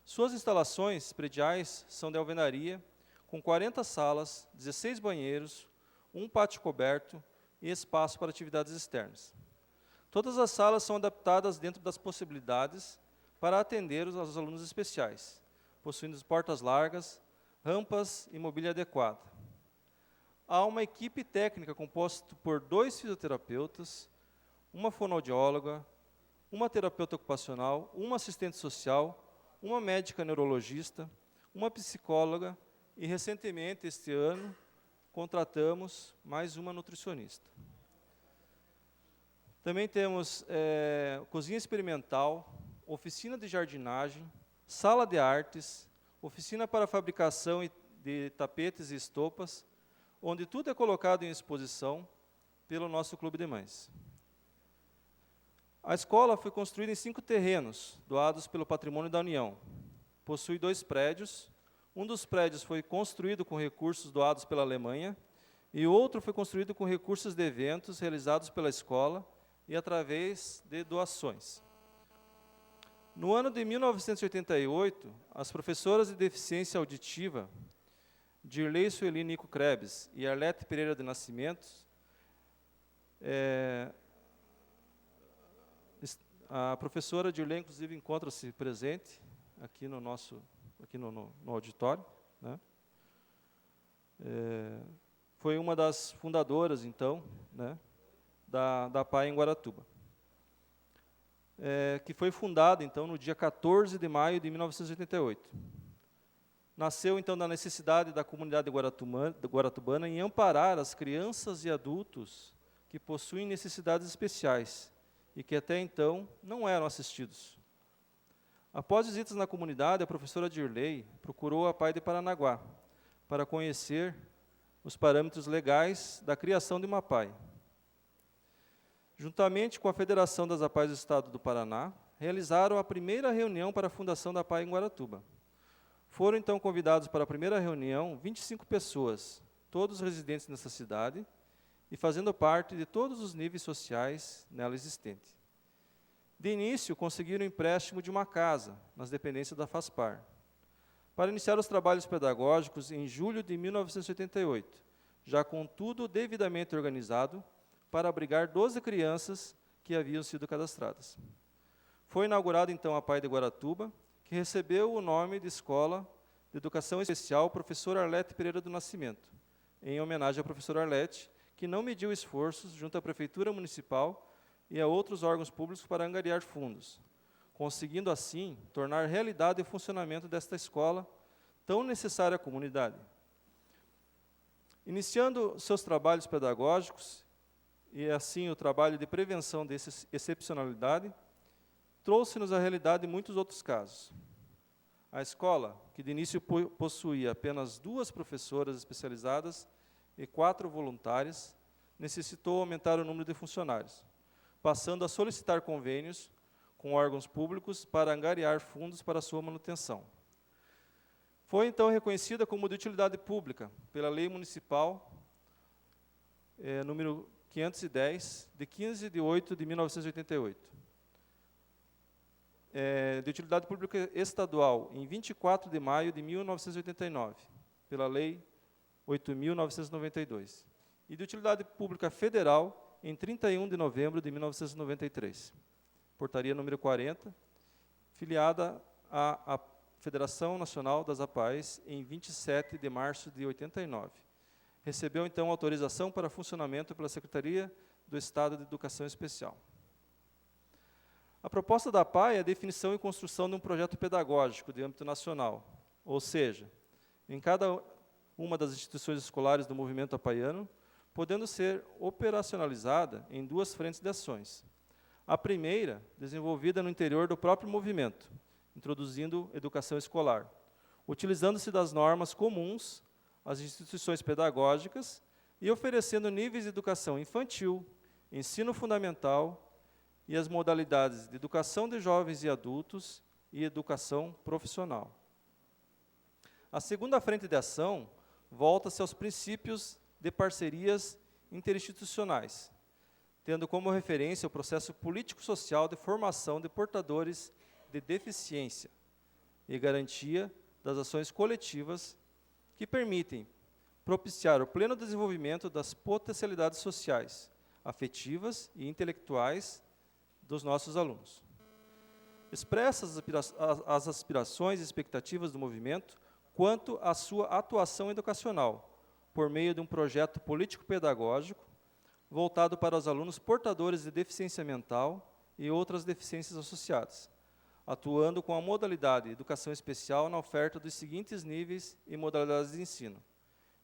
Suas instalações prediais são de alvenaria, com 40 salas, 16 banheiros, um pátio coberto e espaço para atividades externas. Todas as salas são adaptadas dentro das possibilidades para atender os alunos especiais, possuindo portas largas, rampas e mobília adequada. Há uma equipe técnica composta por 2 fisioterapeutas, uma fonoaudióloga, uma terapeuta ocupacional, uma assistente social, uma médica neurologista, uma psicóloga e, recentemente, este ano, contratamos mais uma nutricionista. Também temos cozinha experimental, oficina de jardinagem, sala de artes, oficina para fabricação de tapetes e estopas, onde tudo é colocado em exposição pelo nosso Clube de Mães. A escola foi construída em 5 terrenos, doados pelo Patrimônio da União. Possui 2 prédios. Um dos prédios foi construído com recursos doados pela Alemanha, e o outro foi construído com recursos de eventos realizados pela escola e através de doações. No ano de 1988, as professoras de deficiência auditiva, Dirley Sueli Nico Krebs e Arlete Pereira de Nascimento, a professora Dirley, inclusive, encontra-se presente aqui no auditório, né? Foi uma das fundadoras, então, né, da APAE em Guaratuba, que foi fundada, então, no dia 14 de maio de 1988. Nasceu, então, da necessidade da comunidade guaratubana em amparar as crianças e adultos que possuem necessidades especiais e que até então não eram assistidos. Após visitas na comunidade, a professora Dirley procurou a APAE de Paranaguá para conhecer os parâmetros legais da criação de uma APAE. Juntamente com a Federação das APAEs do Estado do Paraná, realizaram a primeira reunião para a fundação da APAE em Guaratuba. Foram, então, convidados para a primeira reunião 25 pessoas, todos residentes nessa cidade, e fazendo parte de todos os níveis sociais nela existentes. De início, conseguiram o empréstimo de uma casa, nas dependências da FASPAR, para iniciar os trabalhos pedagógicos em julho de 1988, já com tudo devidamente organizado para abrigar 12 crianças que haviam sido cadastradas. Foi inaugurada, então, a APAE de Guaratuba, que recebeu o nome de Escola de Educação Especial Professor Arlete Pereira do Nascimento, em homenagem à professora Arlete, que não mediu esforços junto à Prefeitura Municipal e a outros órgãos públicos para angariar fundos, conseguindo, assim, tornar realidade o funcionamento desta escola, tão necessária à comunidade. Iniciando seus trabalhos pedagógicos, e assim o trabalho de prevenção dessa excepcionalidade, trouxe-nos a realidade de muitos outros casos. A escola, que de início possuía apenas 2 professoras especializadas e 4 voluntárias, necessitou aumentar o número de funcionários, passando a solicitar convênios com órgãos públicos para angariar fundos para sua manutenção. Foi então reconhecida como de utilidade pública pela Lei Municipal número 510, de 15 de 8 de 1988. De utilidade pública estadual, em 24 de maio de 1989, pela Lei 8.992. E de utilidade pública federal, em 31 de novembro de 1993. Portaria número 40, filiada à Federação Nacional das APAES, em 27 de março de 89. Recebeu, então, autorização para funcionamento pela Secretaria do Estado de Educação Especial. A proposta da APAE é a definição e construção de um projeto pedagógico de âmbito nacional, ou seja, em cada uma das instituições escolares do movimento apaiano, podendo ser operacionalizada em 2 frentes de ações. A primeira, desenvolvida no interior do próprio movimento, introduzindo educação escolar, utilizando-se das normas comuns às instituições pedagógicas e oferecendo níveis de educação infantil, ensino fundamental e as modalidades de educação de jovens e adultos e educação profissional. A segunda frente de ação volta-se aos princípios de parcerias interinstitucionais, tendo como referência o processo político-social de formação de portadores de deficiência e garantia das ações coletivas que permitem propiciar o pleno desenvolvimento das potencialidades sociais, afetivas e intelectuais dos nossos alunos. Expressa as aspirações e expectativas do movimento quanto à sua atuação educacional, por meio de um projeto político-pedagógico voltado para os alunos portadores de deficiência mental e outras deficiências associadas, atuando com a modalidade educação especial na oferta dos seguintes níveis e modalidades de ensino: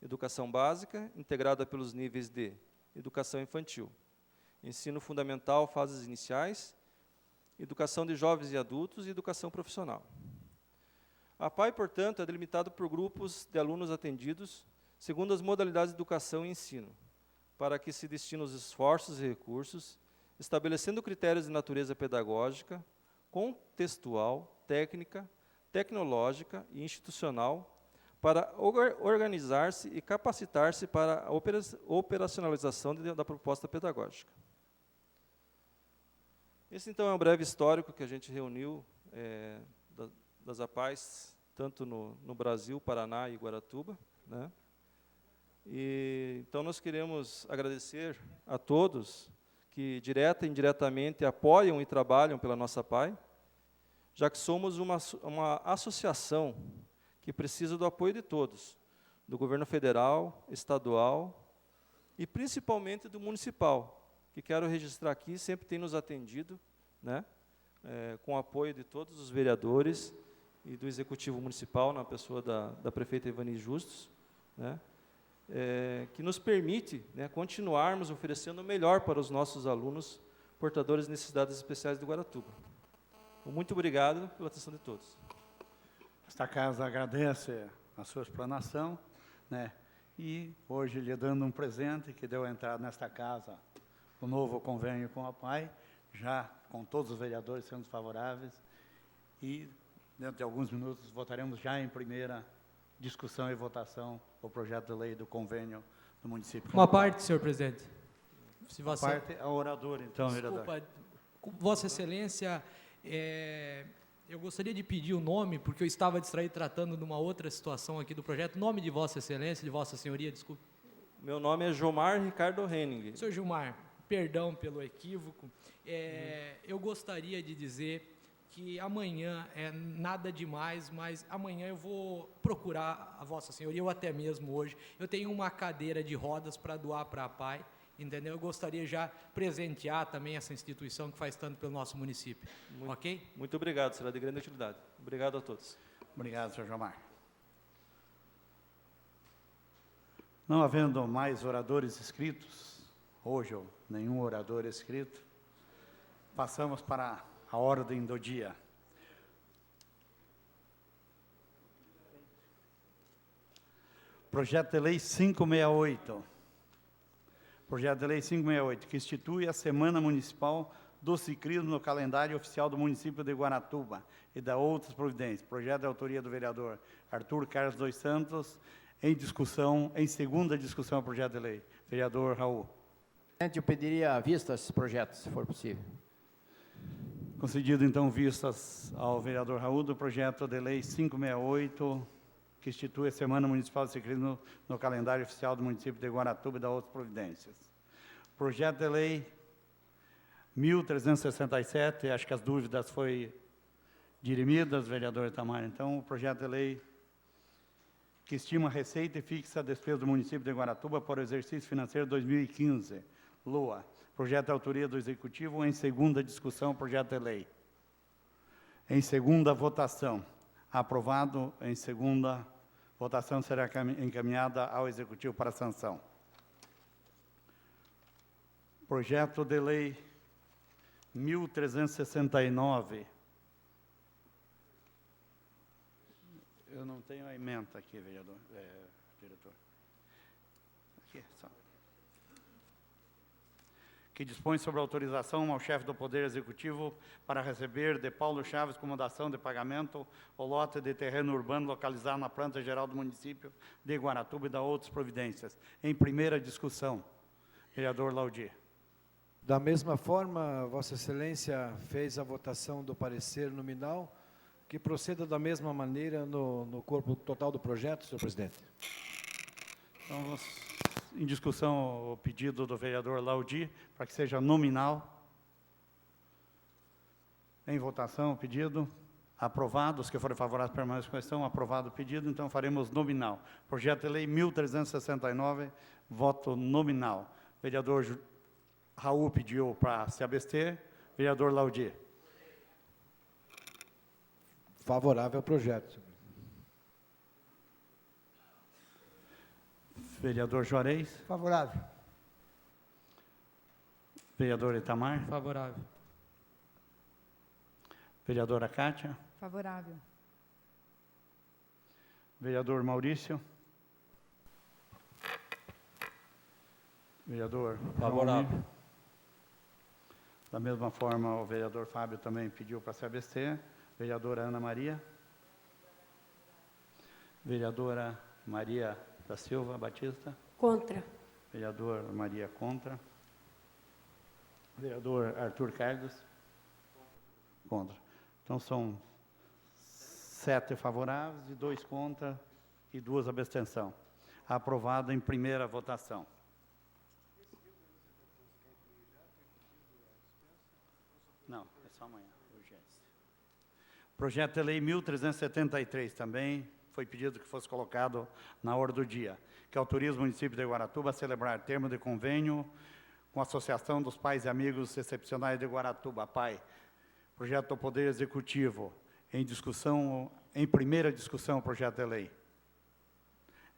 educação básica, integrada pelos níveis de educação infantil, ensino fundamental, fases iniciais, educação de jovens e adultos e educação profissional. A APAE, portanto, é delimitado por grupos de alunos atendidos segundo as modalidades de educação e ensino, para que se destinem os esforços e recursos, estabelecendo critérios de natureza pedagógica, contextual, técnica, tecnológica e institucional, para organizar-se e capacitar-se para a operacionalização da proposta pedagógica. Esse, então, é um breve histórico que a gente reuniu das APAES, tanto no Brasil, Paraná e Guaratuba, né? E, então, nós queremos agradecer a todos que, direta e indiretamente, apoiam e trabalham pela nossa APAE, já que somos uma associação que precisa do apoio de todos, do governo federal, estadual e principalmente do municipal, que quero registrar aqui, sempre tem nos atendido, né, com o apoio de todos os vereadores e do Executivo Municipal, na pessoa da prefeita Ivani Justus, né, que nos permite, né, continuarmos oferecendo o melhor para os nossos alunos portadores de necessidades especiais de Guaratuba. Muito obrigado pela atenção de todos. Esta casa agradece a sua explanação, né, e hoje lhe dando um presente que deu entrada nesta casa, o novo convênio com a APAE, já com todos os vereadores sendo favoráveis, e dentro de alguns minutos votaremos já em primeira discussão e votação o projeto de lei do convênio do município. Uma parte, senhor presidente. Se você... Uma parte, a oradora, então, vereador. Desculpa, Vossa Excelência, eu gostaria de pedir o nome, porque eu estava distraído tratando de uma outra situação aqui do projeto. Nome de Vossa Excelência, de Vossa Senhoria, desculpe. Meu nome é Gilmar Ricardo Henning. Senhor Gilmar, perdão pelo equívoco. Eu gostaria de dizer que amanhã é nada demais, mas amanhã eu vou procurar a Vossa Senhoria, ou até mesmo hoje. Eu tenho uma cadeira de rodas para doar para a APAE, entendeu? Eu gostaria já presentear também essa instituição que faz tanto pelo nosso município. Ok? Muito obrigado, será de grande utilidade. Obrigado a todos. Obrigado, senhor Gilmar. Não havendo mais oradores inscritos, hoje ou nenhum orador inscrito, passamos para a ordem do dia. Projeto de Lei 568. Projeto de Lei 568, que institui a Semana Municipal do Ciclismo no calendário oficial do município de Guaratuba e da outras providências. Projeto de autoria do vereador Arthur Carlos dos Santos, em discussão, em segunda discussão, projeto de lei. Vereador Raul. Eu pediria vista a esses projetos, se for possível. Concedido, então, vistas ao vereador Raul do projeto de lei 568, que institui a Semana Municipal de Ciclismo no calendário oficial do município de Guaratuba e da outras providências. Projeto de lei 1367, acho que as dúvidas foram dirimidas, vereador Itamar. Então, o projeto de lei que estima a receita e fixa a despesa do município de Guaratuba para o exercício financeiro 2015. LOA. Projeto de autoria do Executivo, em segunda discussão, projeto de lei. Em segunda votação. Aprovado. Em segunda votação será encaminhada ao Executivo para sanção. Projeto de lei 1369. Eu não tenho a ementa aqui, vereador, diretor. Aqui, só. Que dispõe sobre autorização ao chefe do Poder Executivo para receber de Paulo Chaves como dação de pagamento o lote de terreno urbano localizado na planta geral do município de Guaratuba e da outras providências. Em primeira discussão, vereador Laudir. Da mesma forma, Vossa Excelência fez a votação do parecer nominal, que proceda da mesma maneira no corpo total do projeto, senhor presidente. Então, em discussão, o pedido do vereador Laudir, para que seja nominal. Em votação, o pedido. Aprovado. Os que forem favoráveis permanecem com a questão. Aprovado o pedido, então faremos nominal. Projeto de lei 1369, voto nominal. Vereador Raul pediu para se abster. Vereador Laudir. Favorável ao projeto. Vereador Juarez. Favorável. Vereador Itamar. Favorável. Vereadora Cátia. Favorável. Vereador Maurício. Vereador Favorável. Raul. Da mesma forma, o vereador Fábio também pediu para se abster. Vereadora Ana Maria. Vereadora Maria da Silva Batista. Contra. Vereador Maria contra. Vereador Arthur Carlos. Contra. Então, são 7 favoráveis e 2 contra e 2 abstenção. Aprovado em primeira votação. Não, é só amanhã, urgência. Projeto de lei 1373 também foi pedido que fosse colocado na ordem do dia, que autoriza o município de Guaratuba a celebrar termo de convênio com a Associação dos Pais e Amigos Excepcionais de Guaratuba, PAI. Projeto do Poder Executivo, em discussão, em primeira discussão, projeto de lei.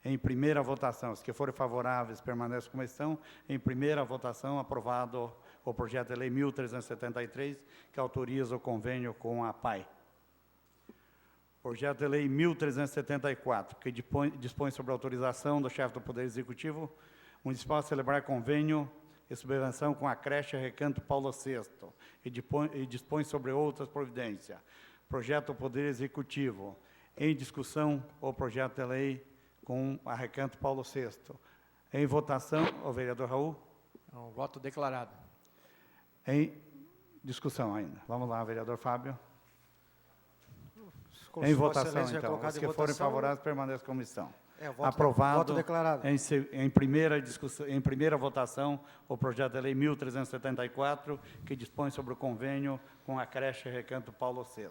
Em primeira votação, os que forem favoráveis permanecem como estão. Em primeira votação, aprovado o projeto de lei 1373, que autoriza o convênio com a PAI. Projeto de lei 1374, que dispõe sobre a autorização do chefe do Poder Executivo Municipal a celebrar convênio e subvenção com a creche Recanto Paulo VI e dispõe sobre outras providências. Projeto do Poder Executivo. Em discussão, o projeto de lei com a Recanto Paulo VI. Em votação, o vereador Raul. É um voto declarado. Em discussão ainda. Vamos lá, vereador Fábio. Como Em se Vossa votação, Excelência então. colocar Os em que forem votação, favoráveis permaneçam como estão. voto Aprovado. voto declarado. Em primeira discussão, em primeira votação, o projeto de lei 1374, que dispõe sobre o convênio com a creche Recanto Paulo VI.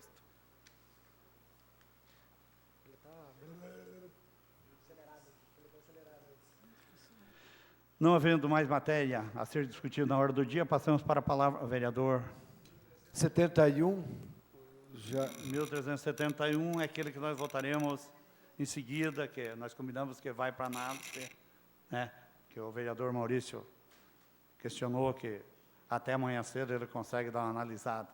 Não havendo mais matéria a ser discutida na hora do dia, passamos para a palavra, vereador. 71. Já 1371 é aquele que nós votaremos em seguida, que nós combinamos que vai para análise. né, que o vereador Maurício questionou que até amanhã cedo ele consegue dar uma analisada.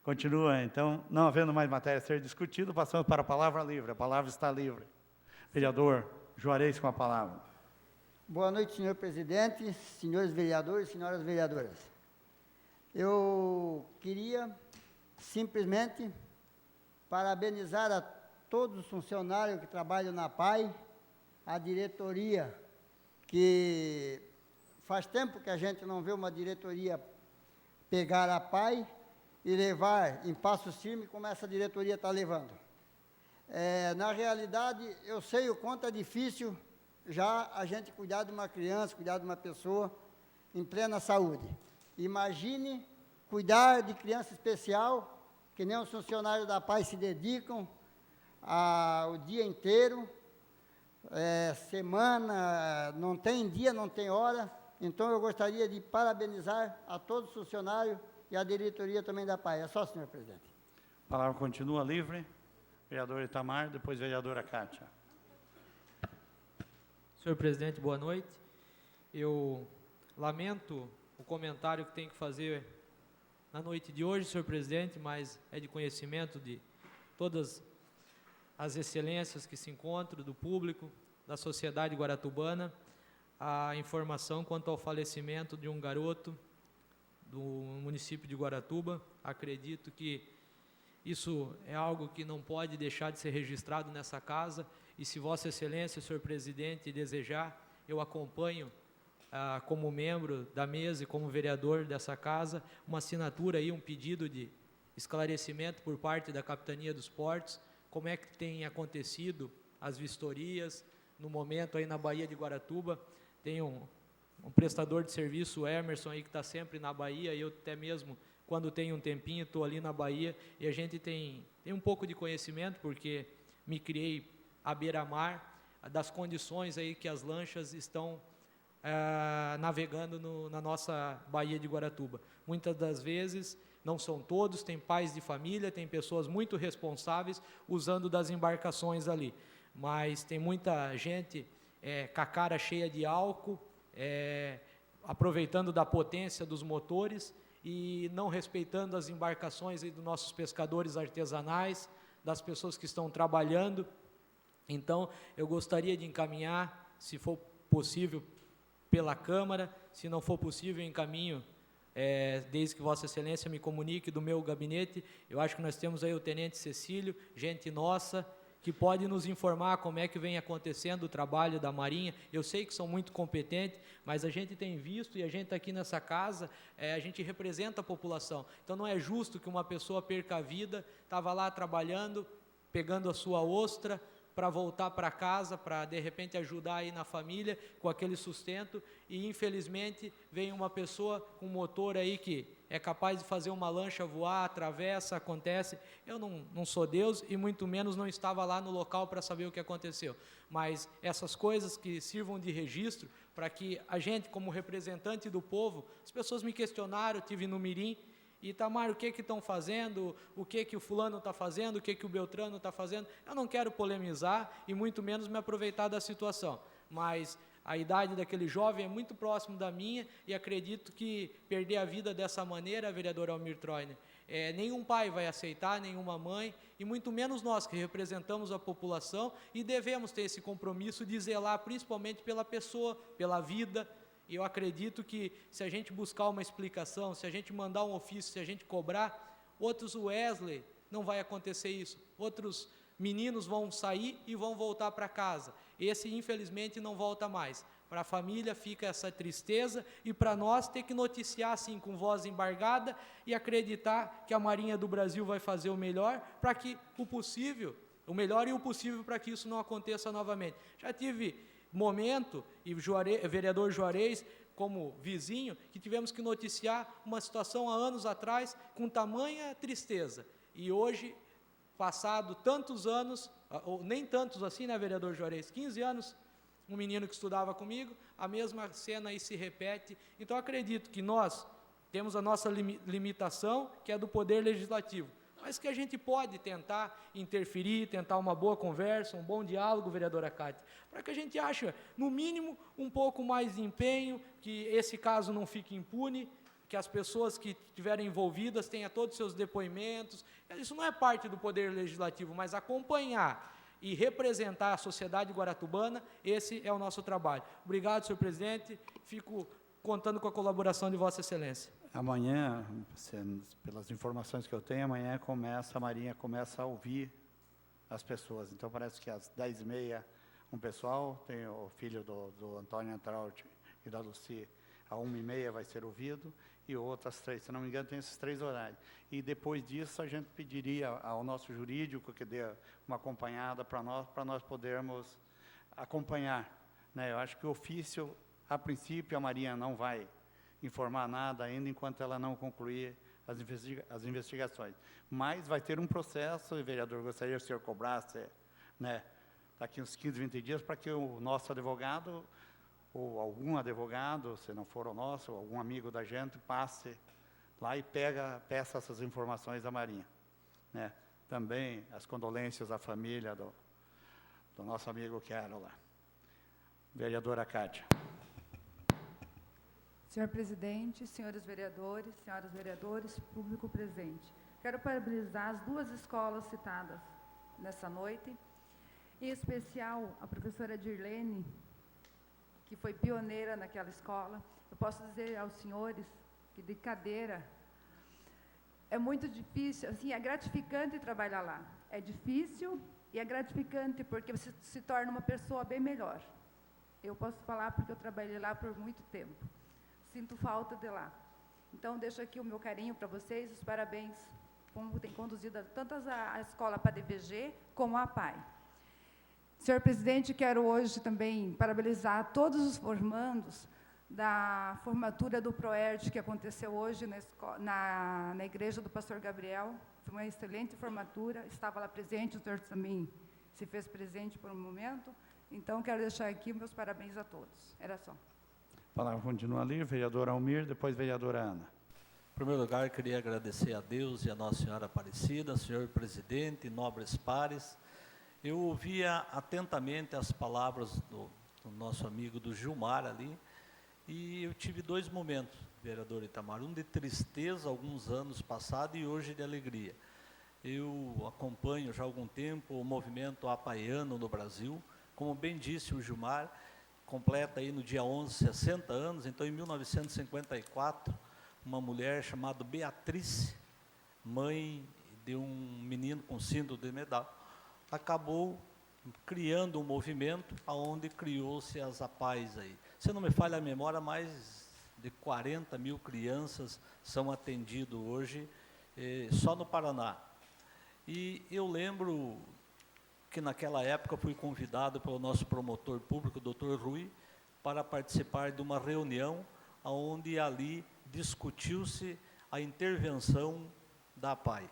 Continua, então, não havendo mais matéria a ser discutida, passamos para a palavra livre. A palavra está livre. Vereador Juarez com a palavra. Boa noite, senhor presidente, senhores vereadores, senhoras vereadoras. Eu queria simplesmente parabenizar a todos os funcionários que trabalham na PAI, a diretoria, que faz tempo que a gente não vê uma diretoria pegar a PAI e levar em passos firmes como essa diretoria está levando. Na realidade, eu sei o quanto é difícil já a gente cuidar de uma criança, cuidar de uma pessoa em plena saúde. Imagine cuidar de criança especial, que nem os funcionários da PAI se dedicam o dia inteiro, semana, não tem dia, não tem hora. Então, eu gostaria de parabenizar a todos os funcionários e a diretoria também da PAI. É só, senhor presidente. A palavra continua livre. Vereador Itamar, depois vereadora Kátia. Senhor presidente, boa noite. Eu lamento o comentário que tenho que fazer na noite de hoje, senhor presidente, mas é de conhecimento de todas as excelências que se encontram, do público, da sociedade guaratubana, a informação quanto ao falecimento de um garoto do município de Guaratuba. Acredito que isso é algo que não pode deixar de ser registrado nessa casa, e se Vossa Excelência, senhor presidente, desejar, eu acompanho, como membro da mesa e como vereador dessa casa, uma assinatura aí, um pedido de esclarecimento por parte da Capitania dos Portos, como é que tem acontecido as vistorias, no momento aí na Baía de Guaratuba. Tem um prestador de serviço, o Emerson, aí, que está sempre na Baía, e eu até mesmo, quando tenho um tempinho, estou ali na Baía, e a gente tem um pouco de conhecimento, porque me criei à beira-mar, das condições aí que as lanchas estão navegando na nossa Baía de Guaratuba. Muitas das vezes, não são todos, tem pais de família, tem pessoas muito responsáveis usando das embarcações ali, mas tem muita gente com a cara cheia de álcool, aproveitando da potência dos motores e não respeitando as embarcações aí dos nossos pescadores artesanais, das pessoas que estão trabalhando. Então, eu gostaria de encaminhar, se for possível, pela Câmara. Se não for possível, eu encaminho, desde que Vossa Excelência me comunique do meu gabinete. Eu acho que nós temos aí o Tenente Cecílio, gente nossa, que pode nos informar como é que vem acontecendo o trabalho da Marinha. Eu sei que são muito competentes, mas a gente tem visto, e a gente está aqui nessa casa, a gente representa a população. Então, não é justo que uma pessoa perca a vida, estava lá trabalhando, pegando a sua ostra, para voltar para casa, para de repente ajudar aí na família com aquele sustento, e infelizmente vem uma pessoa com motor aí que é capaz de fazer uma lancha voar, atravessa, acontece. Eu não sou Deus e muito menos não estava lá no local para saber o que aconteceu, mas essas coisas que sirvam de registro para que a gente, como representante do povo, as pessoas me questionaram, eu estive no Mirim, e Itamar, o que estão fazendo, o que o fulano está fazendo, o que o Beltrano está fazendo. Eu não quero polemizar e muito menos me aproveitar da situação, mas a idade daquele jovem é muito próximo da minha, e acredito que perder a vida dessa maneira, vereador Almir Troiner, nenhum pai vai aceitar, nenhuma mãe, e muito menos nós que representamos a população e devemos ter esse compromisso de zelar principalmente pela pessoa, pela vida. E eu acredito que se a gente buscar uma explicação, se a gente mandar um ofício, se a gente cobrar, outros Wesley, não vai acontecer isso. Outros meninos vão sair e vão voltar para casa. Esse, infelizmente, não volta mais. Para a família fica essa tristeza, e para nós ter que noticiar assim com voz embargada e acreditar que a Marinha do Brasil vai fazer o melhor para que o melhor e o possível para que isso não aconteça novamente. Já tive momento, e vereador Juarez, como vizinho, que tivemos que noticiar uma situação há anos atrás com tamanha tristeza. E hoje, passado tantos anos, ou nem tantos assim, né, vereador Juarez? 15 anos, um menino que estudava comigo, a mesma cena aí se repete. Então, acredito que nós temos a nossa limitação, que é do Poder Legislativo. mas que a gente pode tentar interferir, tentar uma boa conversa, um bom diálogo, vereadora Cátia, para que a gente ache, no mínimo, um pouco mais de empenho, que esse caso não fique impune, que as pessoas que estiverem envolvidas tenham todos os seus depoimentos. Isso não é parte do Poder Legislativo, mas acompanhar e representar a sociedade guaratubana, esse é o nosso trabalho. Obrigado, senhor presidente, fico contando com a colaboração de Vossa Excelência. Amanhã, pelas informações que eu tenho, amanhã a Marinha começa a ouvir as pessoas. Então, parece que às 10h30, um pessoal, tem o filho do Antônio Antraut e da Luci, a 1h30 vai ser ouvido, e outras 3, se não me engano, tem esses 3 horários. E depois disso, a gente pediria ao nosso jurídico que dê uma acompanhada para nós podermos acompanhar, né? Eu acho que o ofício, a princípio, a Marinha não vai informar nada ainda enquanto ela não concluir as investigações. Mas vai ter um processo, e, vereador, gostaria que o senhor cobrasse, né, daqui uns 15, 20 dias, para que o nosso advogado, ou algum advogado, se não for o nosso, ou algum amigo da gente, passe lá e peça essas informações à Marinha, né? Também as condolências à família do nosso amigo Quero lá. Vereadora Cátia. Senhor presidente, senhores vereadores, senhoras vereadores, público presente. Quero parabenizar as 2 escolas citadas nessa noite, em especial a professora Dirlene, que foi pioneira naquela escola. Eu posso dizer aos senhores que de cadeira é muito difícil, assim, é gratificante trabalhar lá. É difícil e é gratificante porque você se torna uma pessoa bem melhor. Eu posso falar porque eu trabalhei lá por muito tempo. Sinto falta de lá. Então, deixo aqui o meu carinho para vocês, os parabéns, como tem conduzido tanto a escola PADVG como a PAI. Senhor presidente, quero hoje também parabenizar todos os formandos da formatura do PROERD que aconteceu hoje na igreja do pastor Gabriel. Foi uma excelente formatura, estava lá presente, o senhor também se fez presente por um momento. Então, quero deixar aqui meus parabéns a todos. Era só. A palavra continua ali, vereador Almir, depois vereadora Ana. Em primeiro lugar, queria agradecer a Deus e a Nossa Senhora Aparecida, senhor presidente, nobres pares. Eu ouvia atentamente as palavras do nosso amigo do Gilmar ali, e eu tive 2 momentos, vereador Itamar, um de tristeza, alguns anos passados, e hoje de alegria. Eu acompanho já há algum tempo o movimento apaiano no Brasil, como bem disse o Gilmar, completa aí no dia 11, 60 anos, então em 1954, uma mulher chamada Beatriz, mãe de um menino com síndrome de Medal, acabou criando um movimento onde criou-se as APAES aí. Se não me falha a memória, mais de 40 mil crianças são atendidas hoje, só no Paraná. E eu lembro que naquela época fui convidado pelo nosso promotor público, Dr. Rui, para participar de uma reunião onde ali discutiu-se a intervenção da APAE.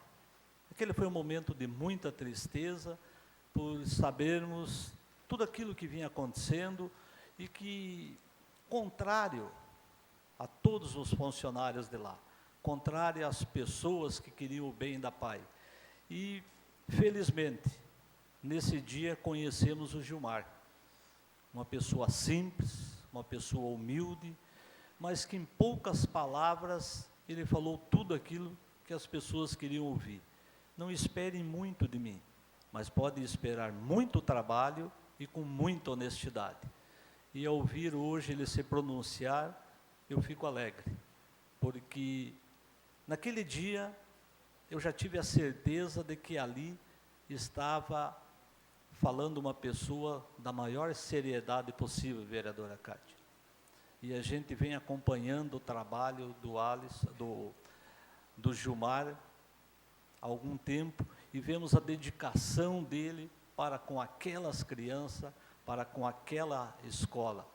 Aquele foi um momento de muita tristeza, por sabermos tudo aquilo que vinha acontecendo e que, contrário a todos os funcionários de lá, contrário às pessoas que queriam o bem da APAE. E, felizmente, nesse dia conhecemos o Gilmar, uma pessoa simples, uma pessoa humilde, mas que em poucas palavras ele falou tudo aquilo que as pessoas queriam ouvir. Não esperem muito de mim, mas podem esperar muito trabalho e com muita honestidade. E ao ouvir hoje ele se pronunciar, eu fico alegre, porque naquele dia eu já tive a certeza de que ali estava falando uma pessoa da maior seriedade possível, vereadora Cátia. E a gente vem acompanhando o trabalho do Gilmar há algum tempo, e vemos a dedicação dele para com aquelas crianças, para com aquela escola.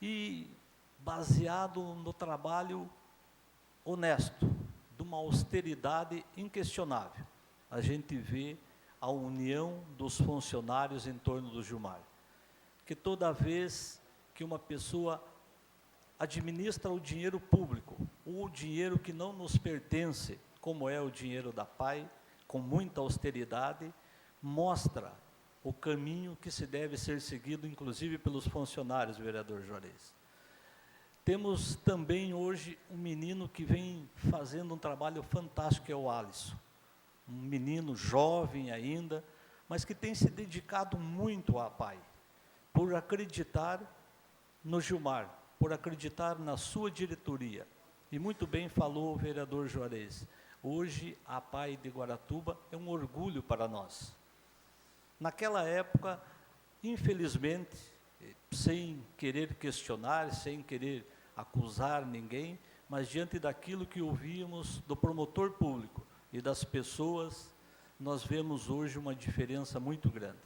E baseado no trabalho honesto, de uma austeridade inquestionável, a gente vê a união dos funcionários em torno do Gilmar. Que toda vez que uma pessoa administra o dinheiro público, ou o dinheiro que não nos pertence, como é o dinheiro da PAI, com muita austeridade, mostra o caminho que se deve ser seguido, inclusive pelos funcionários, vereador Juarez. Temos também hoje um menino que vem fazendo um trabalho fantástico, que é o Alisson. Um menino jovem ainda, mas que tem se dedicado muito à PAI, por acreditar no Gilmar, por acreditar na sua diretoria. E muito bem falou o vereador Juarez. Hoje, a PAI de Guaratuba é um orgulho para nós. Naquela época, infelizmente, sem querer questionar, sem querer acusar ninguém, mas diante daquilo que ouvíamos do promotor público e das pessoas, nós vemos hoje uma diferença muito grande.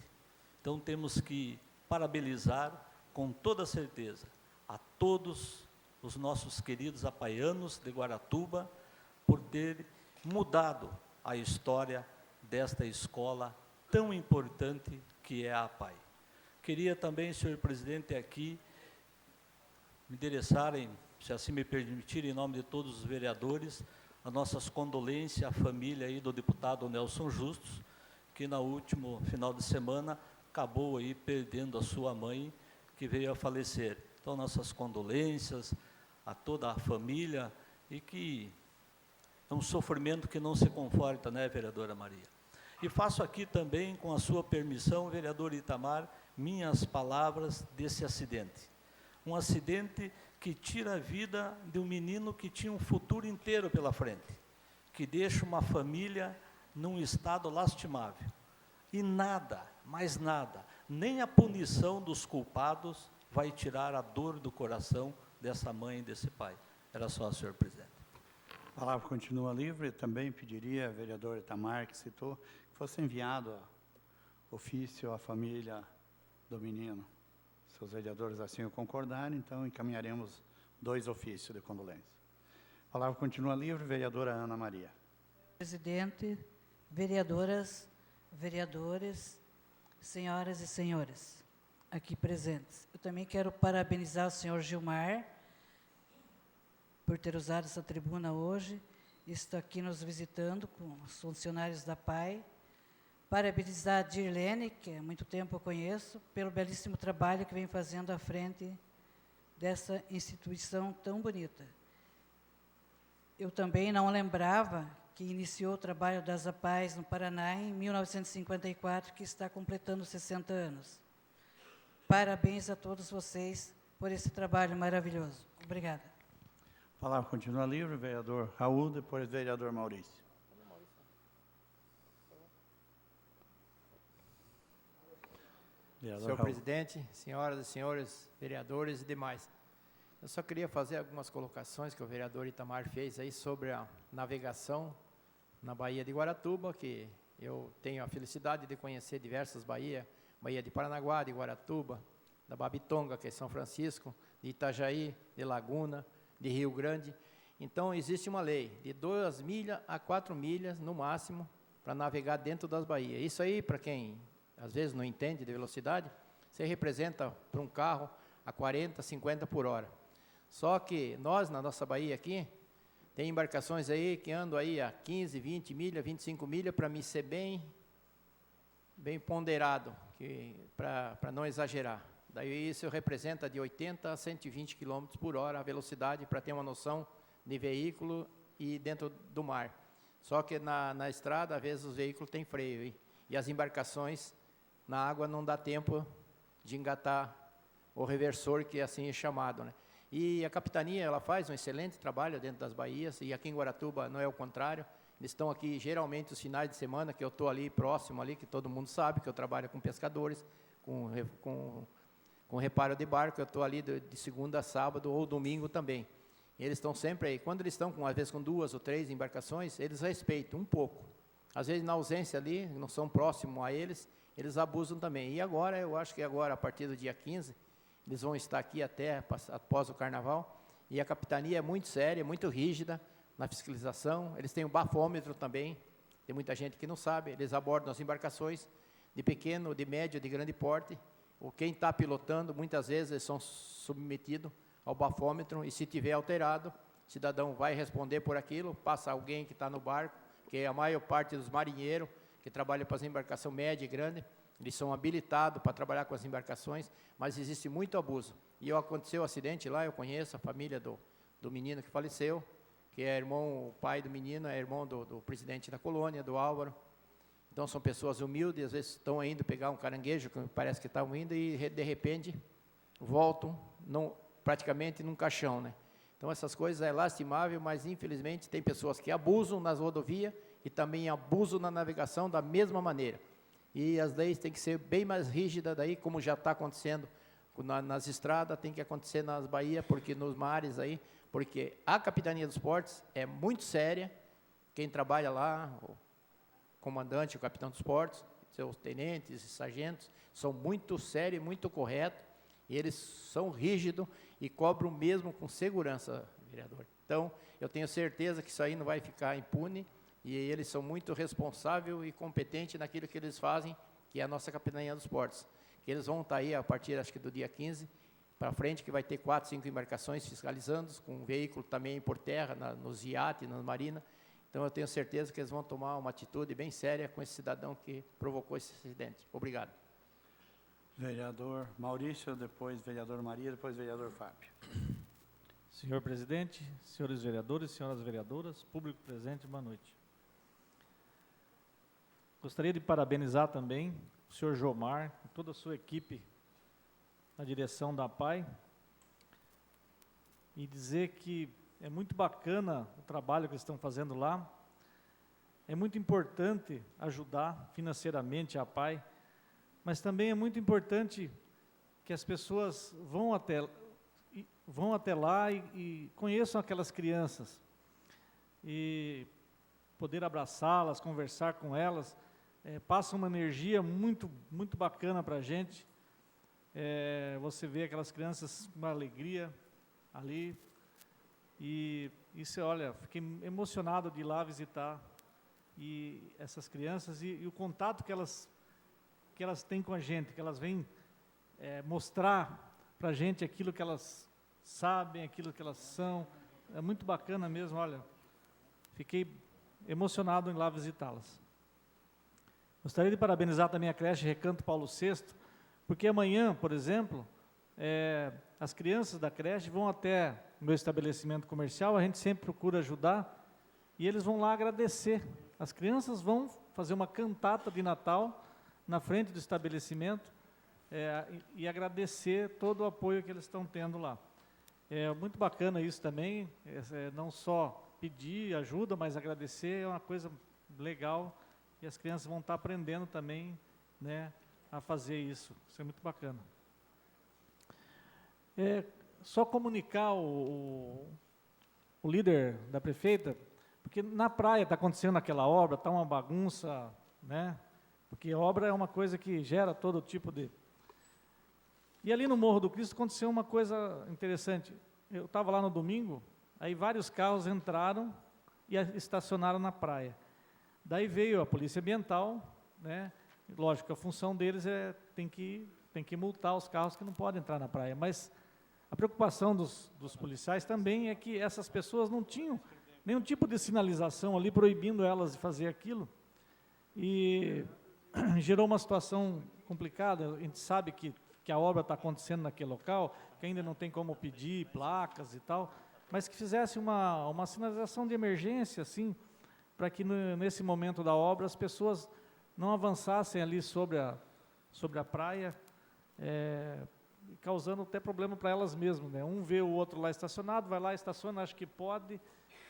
Então, temos que parabenizar, com toda certeza, a todos os nossos queridos apaianos de Guaratuba, por ter mudado a história desta escola tão importante que é a APAI. Queria também, senhor presidente, aqui me endereçarem, se assim me permitirem, em nome de todos os vereadores, as nossas condolências à família aí do deputado Nelson Justus, que no último final de semana acabou aí perdendo a sua mãe, que veio a falecer. Então, nossas condolências a toda a família, e que é um sofrimento que não se conforta, né, vereadora Maria? E faço aqui também, com a sua permissão, vereador Itamar, minhas palavras desse acidente. Um acidente que tira a vida de um menino que tinha um futuro inteiro pela frente, que deixa uma família num estado lastimável. E nada, mais nada, nem a punição dos culpados vai tirar a dor do coração dessa mãe e desse pai. Era só, senhor presidente. A palavra continua livre. Também pediria, vereador Itamar, que citou, que fosse enviado ofício à família do menino. Se os vereadores assim o concordarem, então encaminharemos 2 ofícios de condolência. A palavra continua livre, vereadora Ana Maria. Presidente, vereadoras, vereadores, senhoras e senhores aqui presentes. Eu também quero parabenizar o senhor Gilmar por ter usado essa tribuna hoje, está aqui nos visitando com os funcionários da PAI. Parabenizar a Dirlene, que há muito tempo eu conheço, pelo belíssimo trabalho que vem fazendo à frente dessa instituição tão bonita. Eu também não lembrava que iniciou o trabalho das APAIs no Paraná em 1954, que está completando 60 anos. Parabéns a todos vocês por esse trabalho maravilhoso. Obrigada. A palavra continua livre, vereador Raul, depois vereador Maurício. Senhor presidente, senhoras e senhores vereadores e demais, eu só queria fazer algumas colocações que o vereador Itamar fez aí sobre a navegação na Baía de Guaratuba, que eu tenho a felicidade de conhecer diversas baías, Baía de Paranaguá, de Guaratuba, da Babitonga, que é São Francisco, de Itajaí, de Laguna, de Rio Grande. Então, existe uma lei de 2 milhas a 4 milhas, no máximo, para navegar dentro das baías. Isso aí, para quem às vezes não entende de velocidade, você representa para um carro a 40, 50 por hora. Só que nós, na nossa baía aqui, tem embarcações aí que andam aí a 15, 20 milhas, 25 milhas, para mim ser bem ponderado, para não exagerar. Daí isso representa de 80 a 120 km por hora a velocidade, para ter uma noção de veículo e dentro do mar. Só que na estrada, às vezes, os veículos têm freio, e as embarcações na água não dá tempo de engatar o reversor, que assim é chamado, né? E a capitania, ela faz um excelente trabalho dentro das baías, e aqui em Guaratuba não é o contrário. Eles estão aqui geralmente os finais de semana, que eu estou ali próximo, ali, que todo mundo sabe que eu trabalho com pescadores, com reparo de barco, eu estou ali de segunda a sábado ou domingo também. Eles estão sempre aí. Quando eles estão, às vezes, com 2 ou 3 embarcações, eles respeitam um pouco. Às vezes, na ausência ali, não são próximos a eles abusam também. E agora, eu acho que agora, a partir do dia 15, eles vão estar aqui até após o Carnaval, e a capitania é muito séria, muito rígida na fiscalização. Eles têm um bafômetro também, tem muita gente que não sabe. Eles abordam as embarcações de pequeno, de médio, de grande porte. Quem está pilotando, muitas vezes, eles são submetidos ao bafômetro, e se tiver alterado, o cidadão vai responder por aquilo, passa alguém que está no barco, porque a maior parte dos marinheiros que trabalham para as embarcações média e grande, eles são habilitados para trabalhar com as embarcações, mas existe muito abuso. E aconteceu um acidente lá, eu conheço a família do menino que faleceu, que é irmão, o pai do menino é irmão do presidente da colônia, do Álvaro. Então são pessoas humildes, às vezes estão indo pegar um caranguejo, que parece que estavam indo, e de repente voltam praticamente num caixão, né? Então essas coisas é lastimável, mas infelizmente tem pessoas que abusam nas rodovias e também abusam na navegação da mesma maneira. E as leis têm que ser bem mais rígidas daí, como já está acontecendo nas estradas, tem que acontecer nas baías, porque nos mares aí, porque a Capitania dos Portos é muito séria, quem trabalha lá, o comandante, o capitão dos portos, seus tenentes e sargentos, são muito sérios, muito corretos, e eles são rígidos e cobram mesmo com segurança, vereador. Então, eu tenho certeza que isso aí não vai ficar impune, e eles são muito responsáveis e competentes naquilo que eles fazem, que é a nossa Capitania dos Portos. Que eles vão estar aí a partir, acho que do dia 15 para frente, que vai ter 4, 5 embarcações fiscalizando, com um veículo também por terra, nos iates, na marina. Então, eu tenho certeza que eles vão tomar uma atitude bem séria com esse cidadão que provocou esse acidente. Obrigado. Vereador Maurício, depois vereador Maria, depois vereador Fábio. Senhor presidente, senhores vereadores, senhoras vereadoras, público presente, boa noite. Gostaria de parabenizar também o senhor Jomar e toda a sua equipe na direção da APAI e dizer que é muito bacana o trabalho que eles estão fazendo lá. É muito importante ajudar financeiramente a APAI, mas também é muito importante que as pessoas vão até lá e conheçam aquelas crianças e poder abraçá-las, conversar com elas, passa uma energia muito, muito bacana para a gente. Você vê aquelas crianças com uma alegria ali, e isso, olha, fiquei emocionado de ir lá visitar e essas crianças e o contato que elas têm com a gente, que elas vêm mostrar para a gente aquilo que elas sabem, aquilo que elas são. É muito bacana mesmo, olha, fiquei emocionado em ir lá visitá-las. Gostaria de parabenizar também a creche Recanto Paulo VI, porque amanhã, por exemplo, as crianças da creche vão até o meu estabelecimento comercial, a gente sempre procura ajudar, e eles vão lá agradecer. As crianças vão fazer uma cantata de Natal na frente do estabelecimento e agradecer todo o apoio que eles estão tendo lá. É muito bacana isso também, não só pedir ajuda, mas agradecer é uma coisa legal, e as crianças vão estar aprendendo também, né, a fazer isso. Isso é muito bacana. Só comunicar o líder da prefeita, porque na praia está acontecendo aquela obra, está uma bagunça, né? Porque obra é uma coisa que gera todo tipo de... E ali no Morro do Cristo aconteceu uma coisa interessante. Eu estava lá no domingo, aí vários carros entraram e estacionaram na praia. Daí veio a Polícia Ambiental, né? Lógico que a função deles tem que multar os carros que não podem entrar na praia, mas a preocupação dos policiais também é que essas pessoas não tinham nenhum tipo de sinalização ali proibindo elas de fazer aquilo, e gerou uma situação complicada. A gente sabe que a obra está acontecendo naquele local, que ainda não tem como pedir placas e tal, mas que fizesse uma sinalização de emergência, assim, para que nesse momento da obra as pessoas não avançassem ali sobre a praia, causando até problema para elas mesmas, né? Um vê o outro lá estacionado, vai lá, estaciona, acha que pode,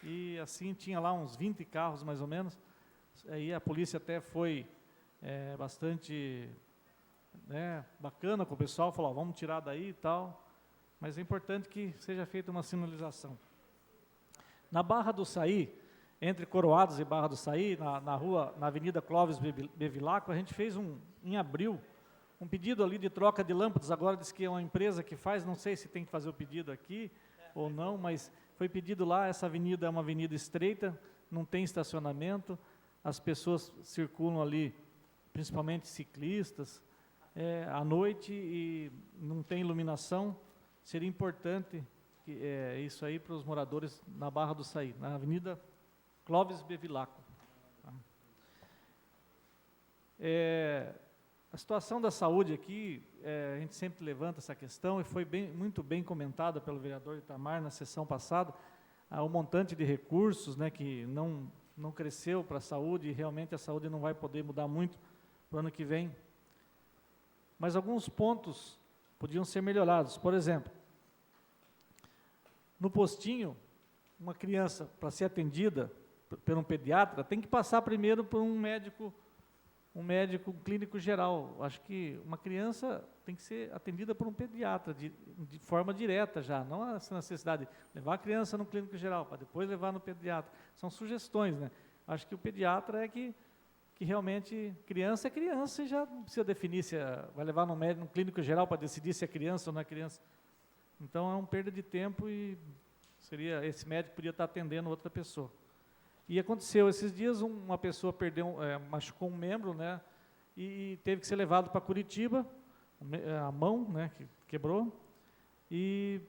e assim tinha lá uns 20 carros mais ou menos. Aí a polícia até foi bastante bacana com o pessoal, falou, vamos tirar daí e tal, mas é importante que seja feita uma sinalização. Na Barra do Saí, entre Coroados e Barra do Saí, na Avenida Clóvis Bevilacqua, a gente fez em abril, um pedido ali de troca de lâmpadas. Agora diz que é uma empresa que faz, não sei se tem que fazer o pedido aqui ou não, mas foi pedido lá. Essa avenida é uma avenida estreita, não tem estacionamento, as pessoas circulam ali, principalmente ciclistas, à noite, e não tem iluminação. Seria importante isso aí para os moradores na Barra do Saí, na Avenida Clóvis Bevilacqua. A situação da saúde aqui, a gente sempre levanta essa questão, e foi muito bem comentada pelo vereador Itamar na sessão passada, o montante de recursos, né, que não cresceu para a saúde, e realmente a saúde não vai poder mudar muito para o ano que vem. Mas alguns pontos podiam ser melhorados. Por exemplo, no postinho, uma criança, para ser atendida por um pediatra, tem que passar primeiro por um médico clínico geral. Acho que uma criança tem que ser atendida por um pediatra, de forma direta já, não há essa necessidade de levar a criança no clínico geral, para depois levar no pediatra. São sugestões, né? Acho que o pediatra é que realmente, criança é criança, e já não precisa definir se vai levar no clínico geral para decidir se é criança ou não é criança. Então, é uma perda de tempo, e esse médico podia estar atendendo outra pessoa. E aconteceu esses dias, uma pessoa machucou um membro, né, e teve que ser levado para Curitiba, a mão, né, que quebrou, e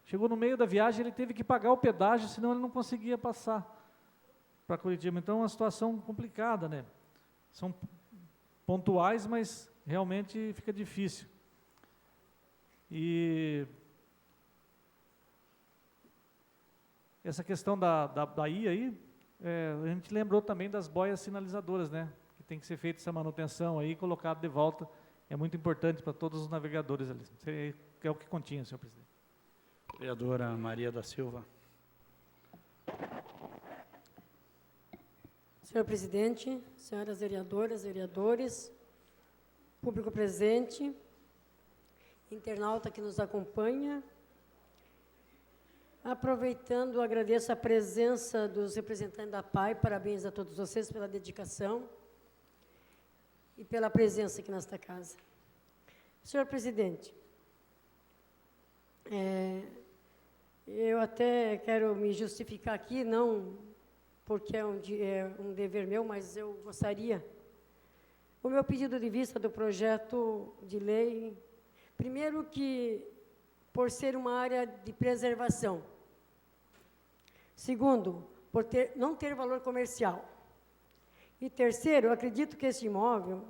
chegou no meio da viagem, ele teve que pagar o pedágio, senão ele não conseguia passar para Curitiba. Então, é uma situação complicada, né? São pontuais, mas realmente fica difícil. E essa questão da IA aí, a gente lembrou também das boias sinalizadoras, né? Que tem que ser feita essa manutenção aí, colocado de volta. É muito importante para todos os navegadores ali. É o que continha, senhor presidente. Vereadora Maria da Silva. Senhor presidente, senhoras vereadoras, vereadores, público presente, internauta que nos acompanha, aproveitando, agradeço a presença dos representantes da PAI, parabéns a todos vocês pela dedicação e pela presença aqui nesta casa. Senhor presidente, eu até quero me justificar aqui, não porque é um dever meu, mas eu gostaria. O meu pedido de vista do projeto de lei, primeiro que, por ser uma área de preservação. Segundo, por não ter valor comercial. E terceiro, eu acredito que esse imóvel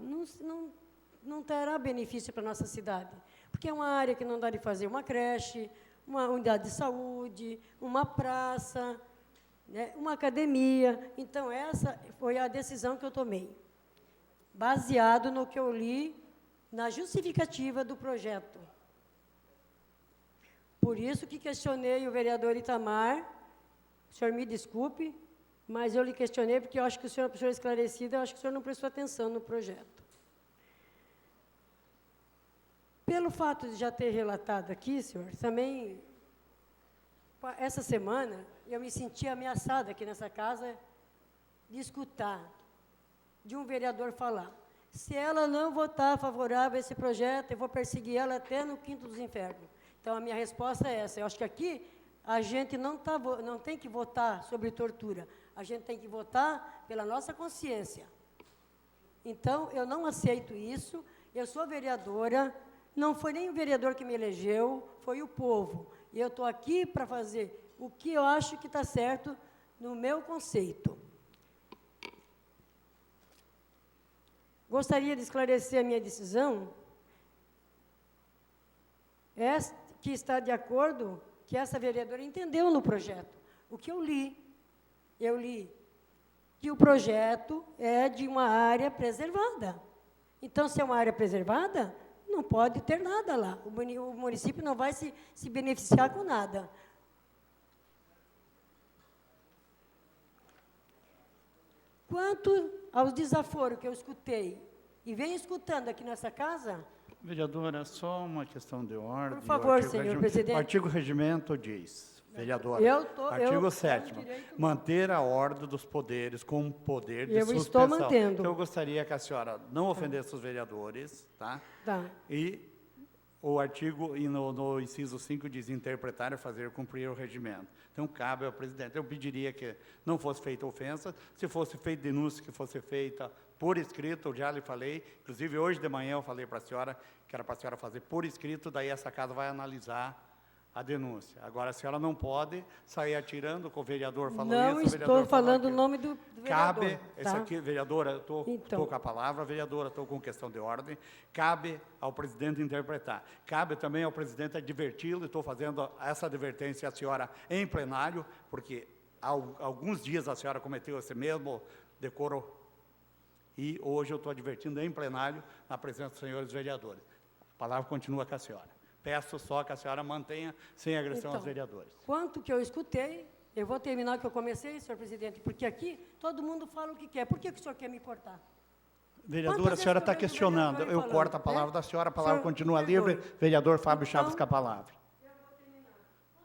não terá benefício para a nossa cidade, porque é uma área que não dá de fazer uma creche, uma unidade de saúde, uma praça, né, uma academia. Então, essa foi a decisão que eu tomei, baseado no que eu li na justificativa do projeto. Por isso que questionei o vereador Itamar, o senhor me desculpe, mas eu lhe questionei porque eu acho que o senhor é uma pessoa esclarecida, eu acho que o senhor não prestou atenção no projeto. Pelo fato de já ter relatado aqui, senhor, também, essa semana, eu me senti ameaçada aqui nessa casa de escutar de um vereador falar: se ela não votar favorável a esse projeto, eu vou perseguir ela até no quinto dos infernos. Então, a minha resposta é essa. Eu acho que aqui a gente não tem que votar sobre tortura, a gente tem que votar pela nossa consciência. Então, eu não aceito isso. Eu sou vereadora, não foi nem o vereador que me elegeu, foi o povo. E eu estou aqui para fazer o que eu acho que está certo no meu conceito. Gostaria de esclarecer a minha decisão, que está de acordo, que essa vereadora entendeu no projeto. O que eu li que o projeto é de uma área preservada. Então, se é uma área preservada, não pode ter nada lá. O município não vai se beneficiar com nada. Quanto aos desaforos que eu escutei e venho escutando aqui nessa casa... Vereadora, só uma questão de ordem. Por favor, senhor presidente. O artigo regimento diz, vereadora, artigo 7º, manter a ordem dos poderes com poder de suspensão. Eu estou mantendo. Então, eu gostaria que a senhora não ofendesse os vereadores, tá? Tá. E o artigo, no inciso 5, diz interpretar e fazer cumprir o regimento. Então, cabe ao presidente. Eu pediria que não fosse feita ofensa, se fosse feita denúncia, que fosse feita por escrito, eu já lhe falei, inclusive hoje de manhã eu falei para a senhora, que era para a senhora fazer por escrito, daí essa casa vai analisar a denúncia. Agora, a senhora não pode sair atirando com o vereador falando Não isso, o vereador estou falando o aquilo. nome do vereador. Cabe, tá? esse aqui, vereadora, estou Então. com a palavra, vereadora, estou com questão de ordem, cabe ao presidente interpretar. Cabe também ao presidente adverti-lo, estou fazendo essa advertência à senhora em plenário, porque há alguns dias a senhora cometeu esse mesmo decoro, e hoje eu estou advertindo em plenário, na presença dos senhores vereadores. A palavra continua com a senhora. Peço só que a senhora mantenha sem agressão aos vereadores. Quanto que eu escutei, eu vou terminar o que eu comecei, senhor presidente, porque aqui todo mundo fala o que quer. Por que o senhor quer me cortar? Vereadora, a Quantas senhora vezes que está eu vejo o questionando. vereador Eu falando, corto a palavra né? da senhora, a palavra Senhor, continua por livre. favor. Vereador Fábio Então, Chaves com a palavra.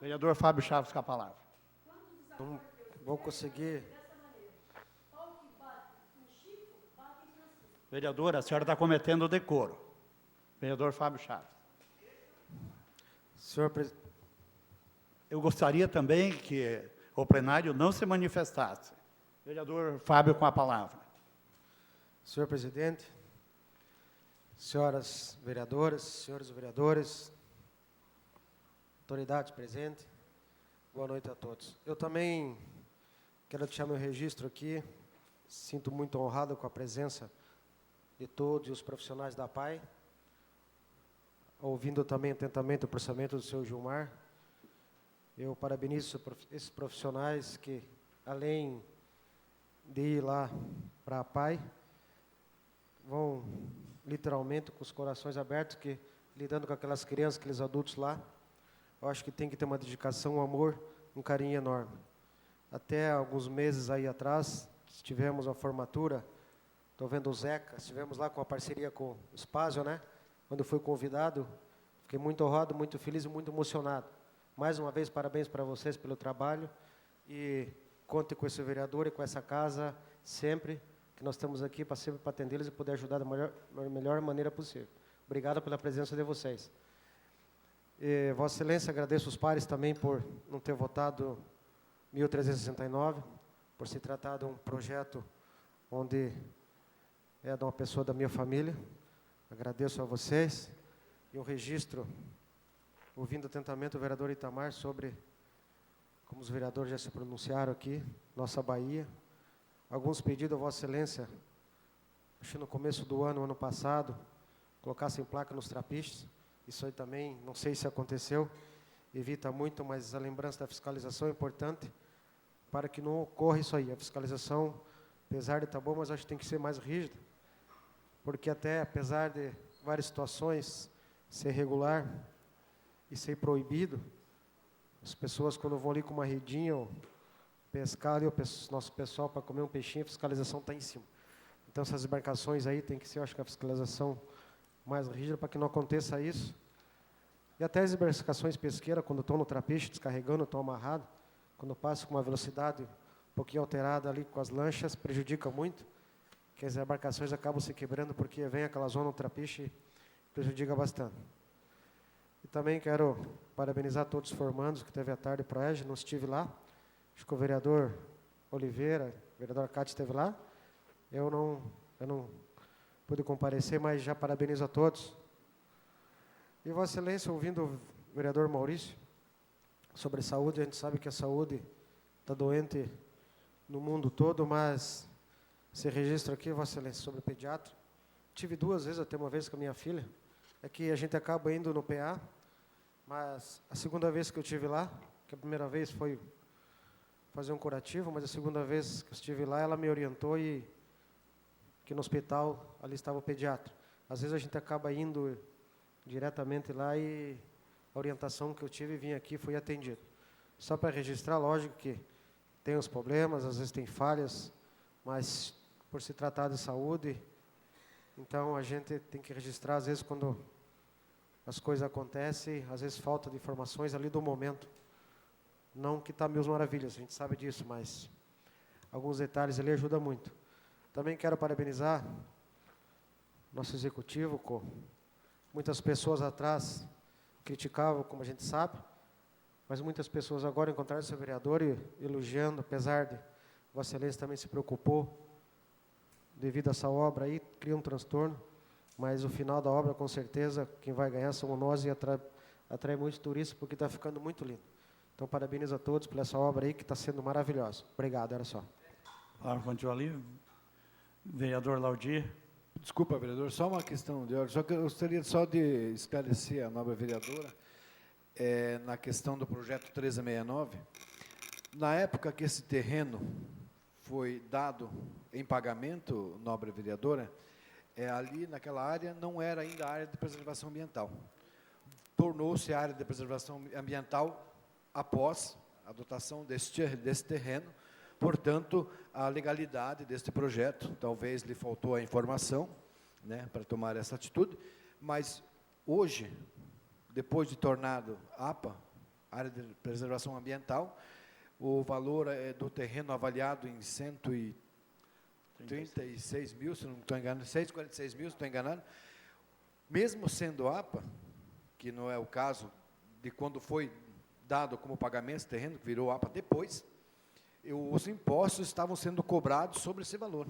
Vereador Fábio Chaves com a palavra. Não vou conseguir. Vereadora, a senhora está cometendo decoro. Vereador Fábio Chaves. Senhor presidente. Eu gostaria também que o plenário não se manifestasse. Vereador Fábio com a palavra. Senhor presidente, senhoras vereadoras, senhores vereadores, autoridades presentes, boa noite a todos. Eu também quero deixar meu registro aqui, sinto muito honrado com a presença de todos os profissionais da PAI, ouvindo também atentamente o pensamento do senhor Gilmar. Eu parabenizo esses profissionais que, além de ir lá para a PAI, vão literalmente com os corações abertos, que lidando com aquelas crianças, aqueles adultos lá, eu acho que tem que ter uma dedicação, um amor, um carinho enorme. Até alguns meses aí atrás, tivemos a formatura, estou vendo o Zeca, estivemos lá com a parceria com o Spazio, né? Quando fui convidado, fiquei muito honrado, muito feliz e muito emocionado. Mais uma vez, parabéns para vocês pelo trabalho e conte com esse vereador e com essa casa sempre, que nós estamos aqui para sempre para atendê-los e poder ajudar da melhor maneira possível. Obrigado pela presença de vocês. E, Vossa Excelência, agradeço os pares também por não ter votado 1369, por se tratar de um projeto onde é de uma pessoa da minha família. Agradeço a vocês. E um registro, ouvindo atentamente o vereador Itamar sobre, como os vereadores já se pronunciaram aqui, nossa Bahia. Alguns pedidos a Vossa Excelência, acho que no começo do ano passado, colocassem placa nos trapiches. Isso aí também, não sei se aconteceu, evita muito, mas a lembrança da fiscalização é importante para que não ocorra isso aí. A fiscalização, apesar de estar boa, mas acho que tem que ser mais rígida, porque até, apesar de várias situações ser regular e ser proibido, as pessoas, quando vão ali com uma redinha ou pescar ali, o nosso pessoal para comer um peixinho, a fiscalização está em cima. Então, essas embarcações aí tem que ser, eu acho que a fiscalização mais rígida para que não aconteça isso. E até as embarcações pesqueiras, quando estão no trapiche, descarregando, estão amarradas, quando passam com uma velocidade um pouquinho alterada ali com as lanchas, prejudica muito, que as embarcações acabam se quebrando porque vem aquela zona no trapiche e prejudica bastante. E também quero parabenizar todos os formandos que teve a tarde para a EJA, não estive lá. Acho que o vereador Oliveira, o vereador Cátia esteve lá. Eu não pude comparecer, mas já parabenizo a todos. E Vossa Excelência, ouvindo o vereador Maurício sobre saúde, a gente sabe que a saúde está doente no mundo todo, mas se registra aqui, Vossa Excelência, sobre pediatra. Tive 2 vezes, até uma vez com a minha filha. É que a gente acaba indo no PA, mas a segunda vez que eu estive lá, que a primeira vez foi fazer um curativo, mas a segunda vez que eu estive lá, ela me orientou e que no hospital ali estava o pediatra. Às vezes a gente acaba indo diretamente lá e a orientação que eu tive e vim aqui fui atendido. Só para registrar, lógico que tem os problemas, às vezes tem falhas, mas por se tratar de saúde, então a gente tem que registrar, às vezes quando as coisas acontecem, às vezes falta de informações ali do momento. Não que está mil maravilhas, a gente sabe disso, mas alguns detalhes ali ajudam muito. Também quero parabenizar nosso executivo, com muitas pessoas atrás criticavam, como a gente sabe, mas muitas pessoas agora encontraram seu vereador e elogiando, apesar de Vossa Excelência também se preocupou devido a essa obra aí, cria um transtorno, mas o final da obra, com certeza, quem vai ganhar somos nós e atrai muitos turistas, porque está ficando muito lindo. Então, parabenizo a todos por essa obra aí, que está sendo maravilhosa. Obrigado, era só. Palavra continua ali. Vereador Laudir. Desculpa, vereador, só uma questão de ordem. Só que eu gostaria só de esclarecer a nobre vereadora na questão do projeto 1369. Na época que esse terreno foi dado em pagamento, nobre vereadora, ali naquela área não era ainda a área de preservação ambiental. Tornou-se área de preservação ambiental após a dotação desse terreno. Portanto, a legalidade deste projeto, talvez lhe faltou a informação, né, para tomar essa atitude, mas hoje, depois de tornado APA, área de preservação ambiental, o valor do terreno avaliado em 136 mil, se não estou enganado, 646 mil, se não estou enganado, mesmo sendo APA, que não é o caso de quando foi dado como pagamento esse terreno, que virou APA depois, os impostos estavam sendo cobrados sobre esse valor.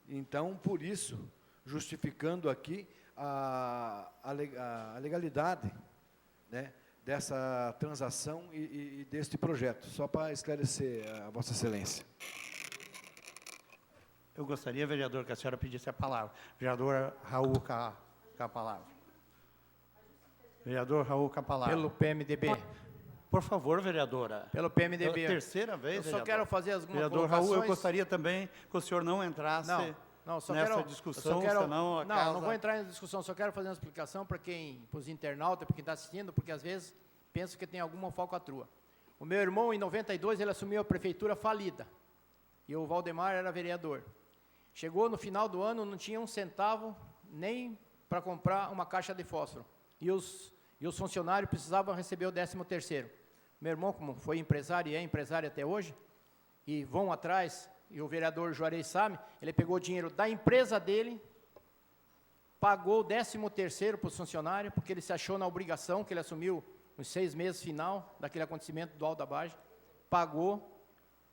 Então, por isso, justificando aqui a legalidade, né, dessa transação e deste projeto, só para esclarecer a Vossa Excelência. Eu gostaria, vereador, que a senhora pedisse a palavra. Vereador Raul, com a palavra. Vereador Raul, com a palavra. Pelo PMDB. Por favor, vereadora. Pelo PMDB. É a terceira vez, eu vereador. só quero fazer algumas Vereador colocações. Raul, eu gostaria também que o senhor não entrasse nessa discussão, senão a casa... Não vou entrar em discussão, só quero fazer uma explicação para os internautas, para quem está assistindo, porque às vezes penso que tem alguma falcatrua. O meu irmão, em 92, ele assumiu a prefeitura falida, e o Valdemar era vereador. Chegou no final do ano, não tinha um centavo nem para comprar uma caixa de fósforo. E os funcionários precisavam receber o 13º. Meu irmão, como foi empresário e é empresário até hoje, e vão atrás, e o vereador Juarez sabe, ele pegou o dinheiro da empresa dele, pagou o 13º para os funcionários, porque ele se achou na obrigação, que ele assumiu nos 6 meses final daquele acontecimento do Alto da Bage, pagou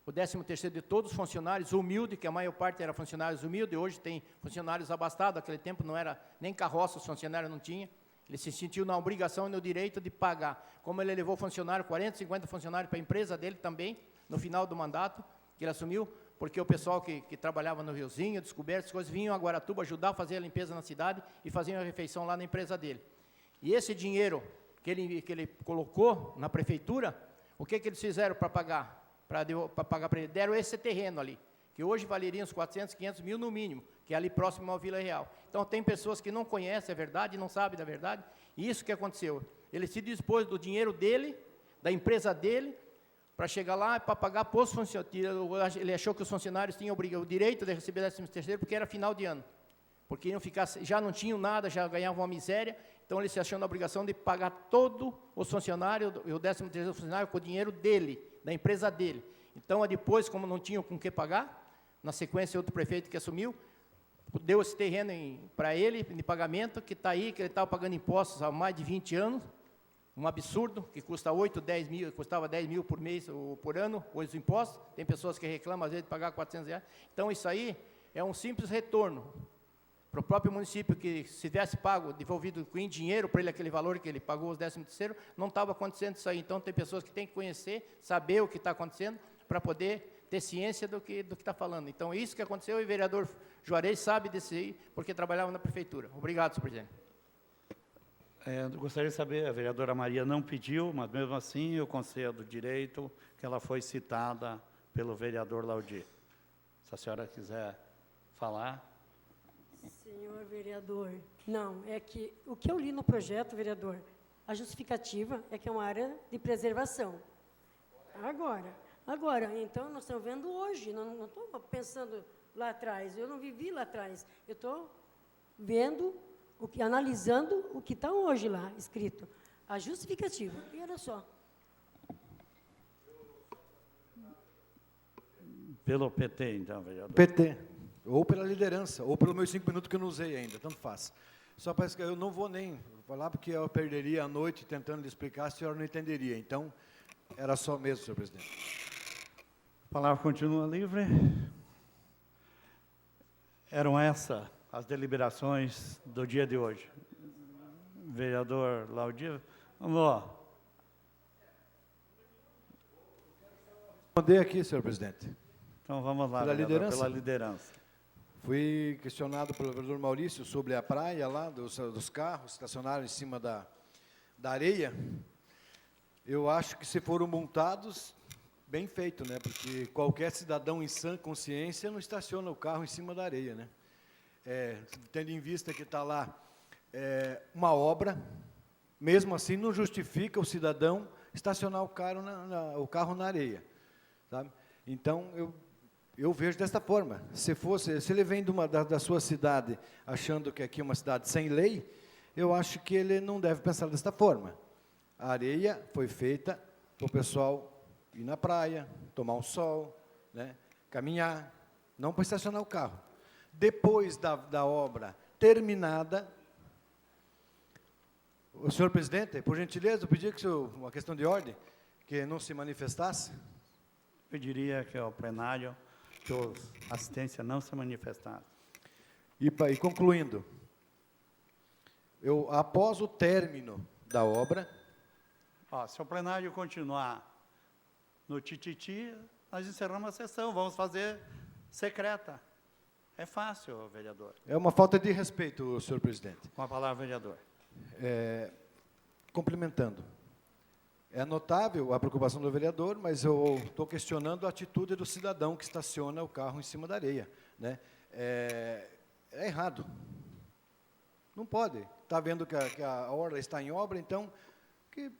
o 13º de todos os funcionários humildes, que a maior parte era funcionários humildes, hoje tem funcionários abastados, naquele tempo não era nem carroça, os funcionários não tinham. Ele se sentiu na obrigação e no direito de pagar. Como ele levou funcionário, 40, 50 funcionários para a empresa dele também, no final do mandato, que ele assumiu, porque o pessoal que trabalhava no Riozinho, descoberto, as coisas, vinham a Guaratuba ajudar a fazer a limpeza na cidade e faziam a refeição lá na empresa dele. E esse dinheiro que ele colocou na prefeitura, o que eles fizeram para pagar? Para pagar para ele? Deram esse terreno ali, que hoje valeria uns 400, 500 mil no mínimo, que é ali próximo ao Vila Real. Então, tem pessoas que não conhecem a verdade, não sabem da verdade, e isso que aconteceu. Ele se dispôs do dinheiro dele, da empresa dele, para chegar lá e para pagar para os funcionários. Ele achou que os funcionários tinham o direito de receber 13º, porque era final de ano. Porque já não tinham nada, já ganhavam uma miséria, então ele se achou na obrigação de pagar todos os funcionários, e o 13º funcionário com o dinheiro dele, da empresa dele. Então, depois, como não tinham com o que pagar, na sequência, outro prefeito que assumiu, deu esse terreno para ele, de pagamento, que está aí, que ele estava pagando impostos há mais de 20 anos, um absurdo, que custa 8, 10 mil, custava 10 mil por mês ou por ano, hoje os impostos, tem pessoas que reclamam, às vezes, de pagar 400 reais. Então, isso aí é um simples retorno para o próprio município, que se tivesse pago, devolvido em dinheiro para ele aquele valor que ele pagou, os 13º, não estava acontecendo isso aí. Então, tem pessoas que têm que conhecer, saber o que está acontecendo, para poder ter ciência do que está falando. Então, isso que aconteceu, e o vereador Juarez sabe disso aí, porque trabalhava na prefeitura. Obrigado, senhor presidente. Gostaria de saber, a vereadora Maria não pediu, mas mesmo assim eu concedo o direito que ela foi citada pelo vereador Laudir. Se a senhora quiser falar. Senhor vereador, não, é que o que eu li no projeto, vereador, a justificativa é que é uma área de preservação. Agora, então, nós estamos vendo hoje, não estou pensando lá atrás, eu não vivi lá atrás, eu estou vendo, analisando o que está hoje lá escrito, a justificativa, e era só. Pelo PT, então, vereador. PT, ou pela liderança, ou pelos meus 5 minutos que eu não usei ainda, tanto faz. Só parece que eu não vou nem falar, porque eu perderia a noite tentando lhe explicar, a senhora não entenderia. Então, era só mesmo, senhor presidente. A palavra continua livre. Eram essas as deliberações do dia de hoje. Vereador Laudir, Vamos lá. Responder aqui, senhor presidente. Então vamos lá, Pela vereador, liderança? pela liderança. Fui questionado pelo vereador Maurício sobre a praia lá, dos carros estacionados em cima da areia. Eu acho que se foram multados, bem feito, né? Porque qualquer cidadão em sã consciência não estaciona o carro em cima da areia, né? Tendo em vista que está lá uma obra, mesmo assim não justifica o cidadão estacionar o carro na areia, sabe? Então, eu vejo desta forma. Se ele vem da sua cidade achando que aqui é uma cidade sem lei, eu acho que ele não deve pensar desta forma. A areia foi feita para o pessoal ir na praia, tomar um sol, né, caminhar, não para estacionar o carro. Depois da obra terminada, o senhor presidente, por gentileza, eu pedi que uma questão de ordem, que não se manifestasse. Pediria que ao plenário, que a assistência não se manifestasse. E concluindo, após o término da obra... Se o plenário continuar no tititi, nós encerramos a sessão, vamos fazer secreta. É fácil, vereador. É uma falta de respeito, senhor presidente. Com a palavra, vereador. Complementando. É notável a preocupação do vereador, mas eu estou questionando a atitude do cidadão que estaciona o carro em cima da areia, né? É errado. Não pode. Está vendo que a orla está em obra, então, que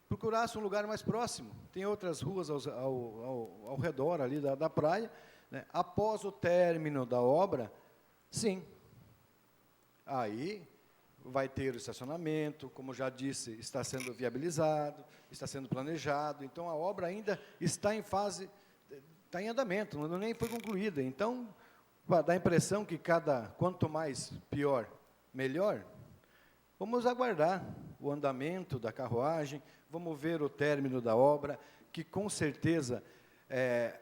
procurasse um lugar mais próximo. Tem outras ruas ao redor ali da praia, né? Após o término da obra, sim. Aí vai ter o estacionamento, como já disse, está sendo viabilizado, está sendo planejado, então a obra ainda está em fase, está em andamento, nem foi concluída. Então, dá a impressão que quanto mais pior, melhor. Vamos aguardar o andamento da carruagem, vamos ver o término da obra, que com certeza,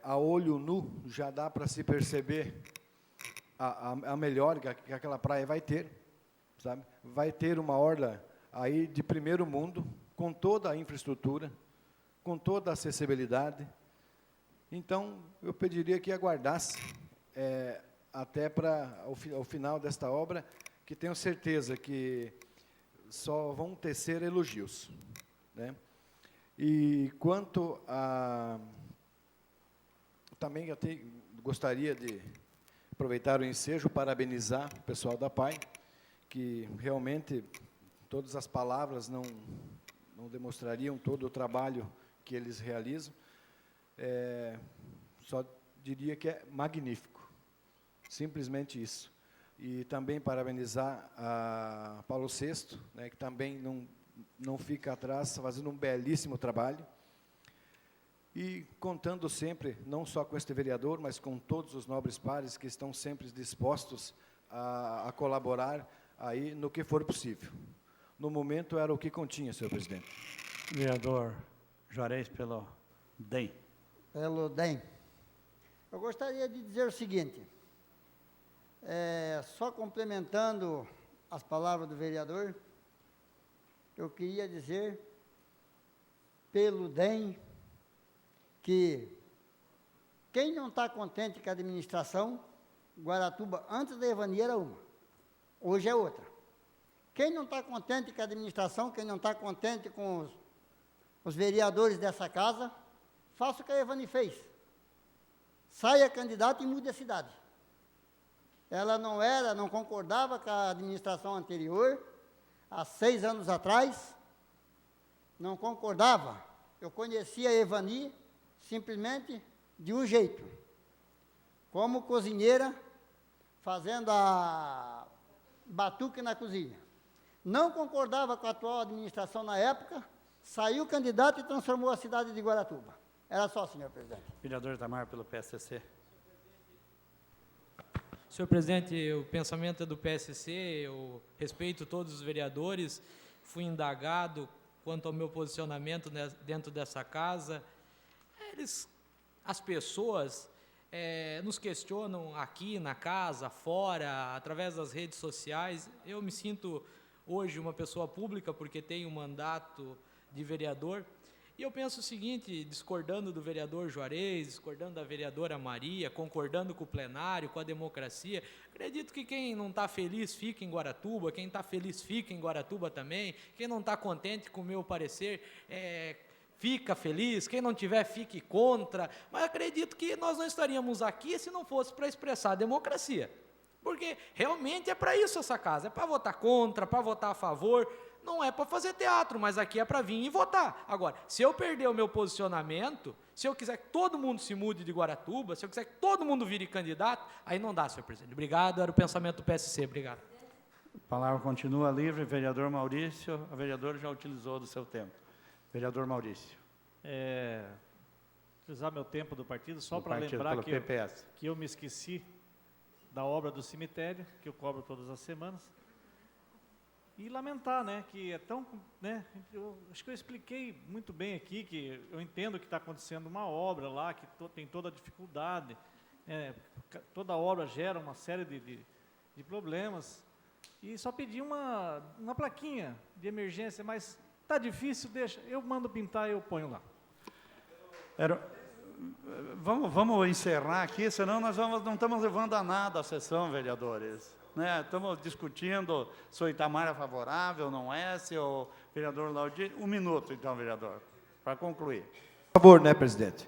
a olho nu, já dá para se perceber a melhora que aquela praia vai ter, sabe? Vai ter uma orla aí de primeiro mundo, com toda a infraestrutura, com toda a acessibilidade. Então, eu pediria que aguardasse até para ao final desta obra, que tenho certeza que só vão tecer elogios, né? E quanto a... Também gostaria de aproveitar o ensejo, parabenizar o pessoal da PAI, que realmente todas as palavras não demonstrariam todo o trabalho que eles realizam. Só diria que é magnífico, simplesmente isso. E também parabenizar a Paulo VI, né, que também não fica atrás, fazendo um belíssimo trabalho. E contando sempre, não só com este vereador, mas com todos os nobres pares que estão sempre dispostos a colaborar aí no que for possível. No momento era o que continha, senhor presidente. Vereador Juarez, pelo DEM. Pelo DEM. Eu gostaria de dizer o seguinte, só complementando as palavras do vereador, eu queria dizer, pelo DEM, que quem não está contente com a administração, Guaratuba, antes da Evani era uma, hoje é outra. Quem não está contente com a administração, quem não está contente com os vereadores dessa casa, faça o que a Evani fez. Saia candidato e mude a cidade. Ela não concordava com a administração anterior, há 6 anos atrás, não concordava. Eu conhecia a Evani simplesmente de um jeito, como cozinheira, fazendo a batuque na cozinha. Não concordava com a atual administração na época, saiu candidato e transformou a cidade de Guaratuba. Era só, senhor presidente. Vereador Itamar, pelo PSC. Senhor presidente, o pensamento é do PSC, eu respeito todos os vereadores, fui indagado quanto ao meu posicionamento dentro dessa casa. As pessoas nos questionam aqui na casa, fora, através das redes sociais. Eu me sinto hoje uma pessoa pública porque tenho um mandato de vereador. E eu penso o seguinte, discordando do vereador Juarez, discordando da vereadora Maria, concordando com o plenário, com a democracia, acredito que quem não está feliz fica em Guaratuba, quem está feliz fica em Guaratuba também, quem não está contente com o meu parecer fica feliz, quem não tiver fique contra, mas acredito que nós não estaríamos aqui se não fosse para expressar a democracia, porque realmente é para isso essa casa, é para votar contra, para votar a favor, não é para fazer teatro, mas aqui é para vir e votar. Agora, se eu perder o meu posicionamento, se eu quiser que todo mundo se mude de Guaratuba, se eu quiser que todo mundo vire candidato, aí não dá, senhor presidente. Obrigado, era o pensamento do PSC, obrigado. A palavra continua livre, vereador Maurício, a vereadora já utilizou do seu tempo. Vereador Maurício. Utilizar meu tempo do partido, só Do para partido, lembrar pelo que PPS. eu me esqueci da obra do cemitério, que eu cobro todas as semanas. E lamentar, né, que é tão, né, eu acho que eu expliquei muito bem aqui, que eu entendo que está acontecendo uma obra lá, que tem toda a dificuldade, toda obra gera uma série de problemas, e só pedi uma plaquinha de emergência, mas está difícil, deixa, eu mando pintar e eu ponho lá. Vamos encerrar aqui, senão nós não estamos levando a nada a sessão, vereadores. Estamos discutindo se o Itamar é favorável, não é, se o vereador Laudir... 1 minuto, então, vereador, para concluir. Por favor, né, presidente?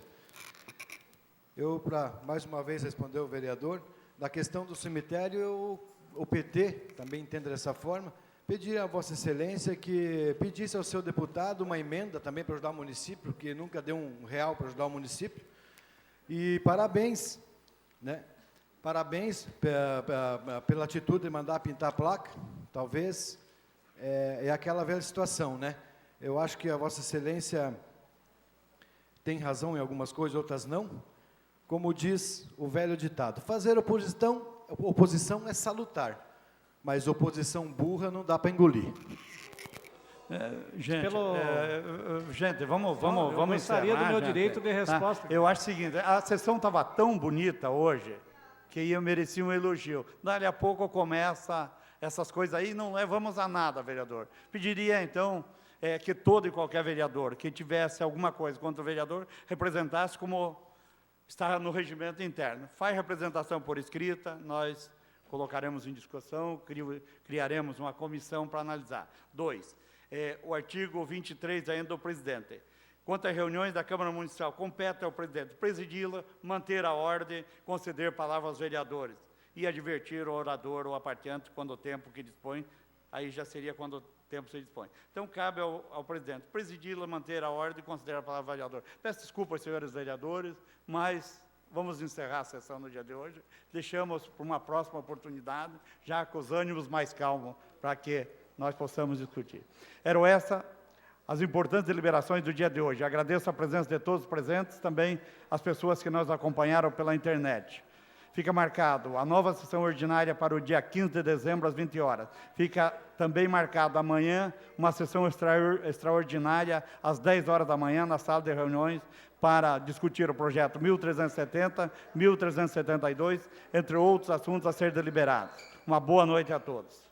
Eu, para mais uma vez responder ao vereador, da questão do cemitério, o PT também entende dessa forma, pedir a Vossa Excelência que pedisse ao seu deputado uma emenda também para ajudar o município, porque nunca deu R$1 para ajudar o município. E parabéns, né? Parabéns pela atitude de mandar pintar a placa. Talvez é aquela velha situação, né? Eu acho que a Vossa Excelência tem razão em algumas coisas, outras não. Como diz o velho ditado, fazer oposição é salutar, mas oposição burra não dá para engolir. Gente, vamos eu gostaria encerrar, do meu gente. direito de resposta. Eu acho o seguinte, a sessão estava tão bonita hoje, que eu merecia um elogio. Dali a pouco começa essas coisas aí, não levamos a nada, vereador. Pediria, então, que todo e qualquer vereador que tivesse alguma coisa contra o vereador, representasse como está no regimento interno. Faz representação por escrita, nós colocaremos em discussão, criaremos uma comissão para analisar. 2, o artigo 23 ainda do presidente. Quanto às reuniões da Câmara Municipal, compete ao presidente presidi-la, manter a ordem, conceder palavra aos vereadores e advertir o orador ou a participante quando o tempo que dispõe, aí já seria quando o tempo se dispõe. Então, cabe ao presidente presidi-la, manter a ordem e considerar a palavra ao vereador. Peço desculpas, senhores vereadores, mas vamos encerrar a sessão no dia de hoje. Deixamos para uma próxima oportunidade, já com os ânimos mais calmos, para que nós possamos discutir. Eram essas as importantes deliberações do dia de hoje. Agradeço a presença de todos os presentes, também as pessoas que nos acompanharam pela internet. Fica marcado a nova sessão ordinária para o dia 15 de dezembro, às 20 horas. Fica também marcado amanhã uma sessão extraordinária, às 10 horas da manhã, na sala de reuniões, para discutir o projeto 1370, 1372, entre outros assuntos a ser deliberados. Uma boa noite a todos.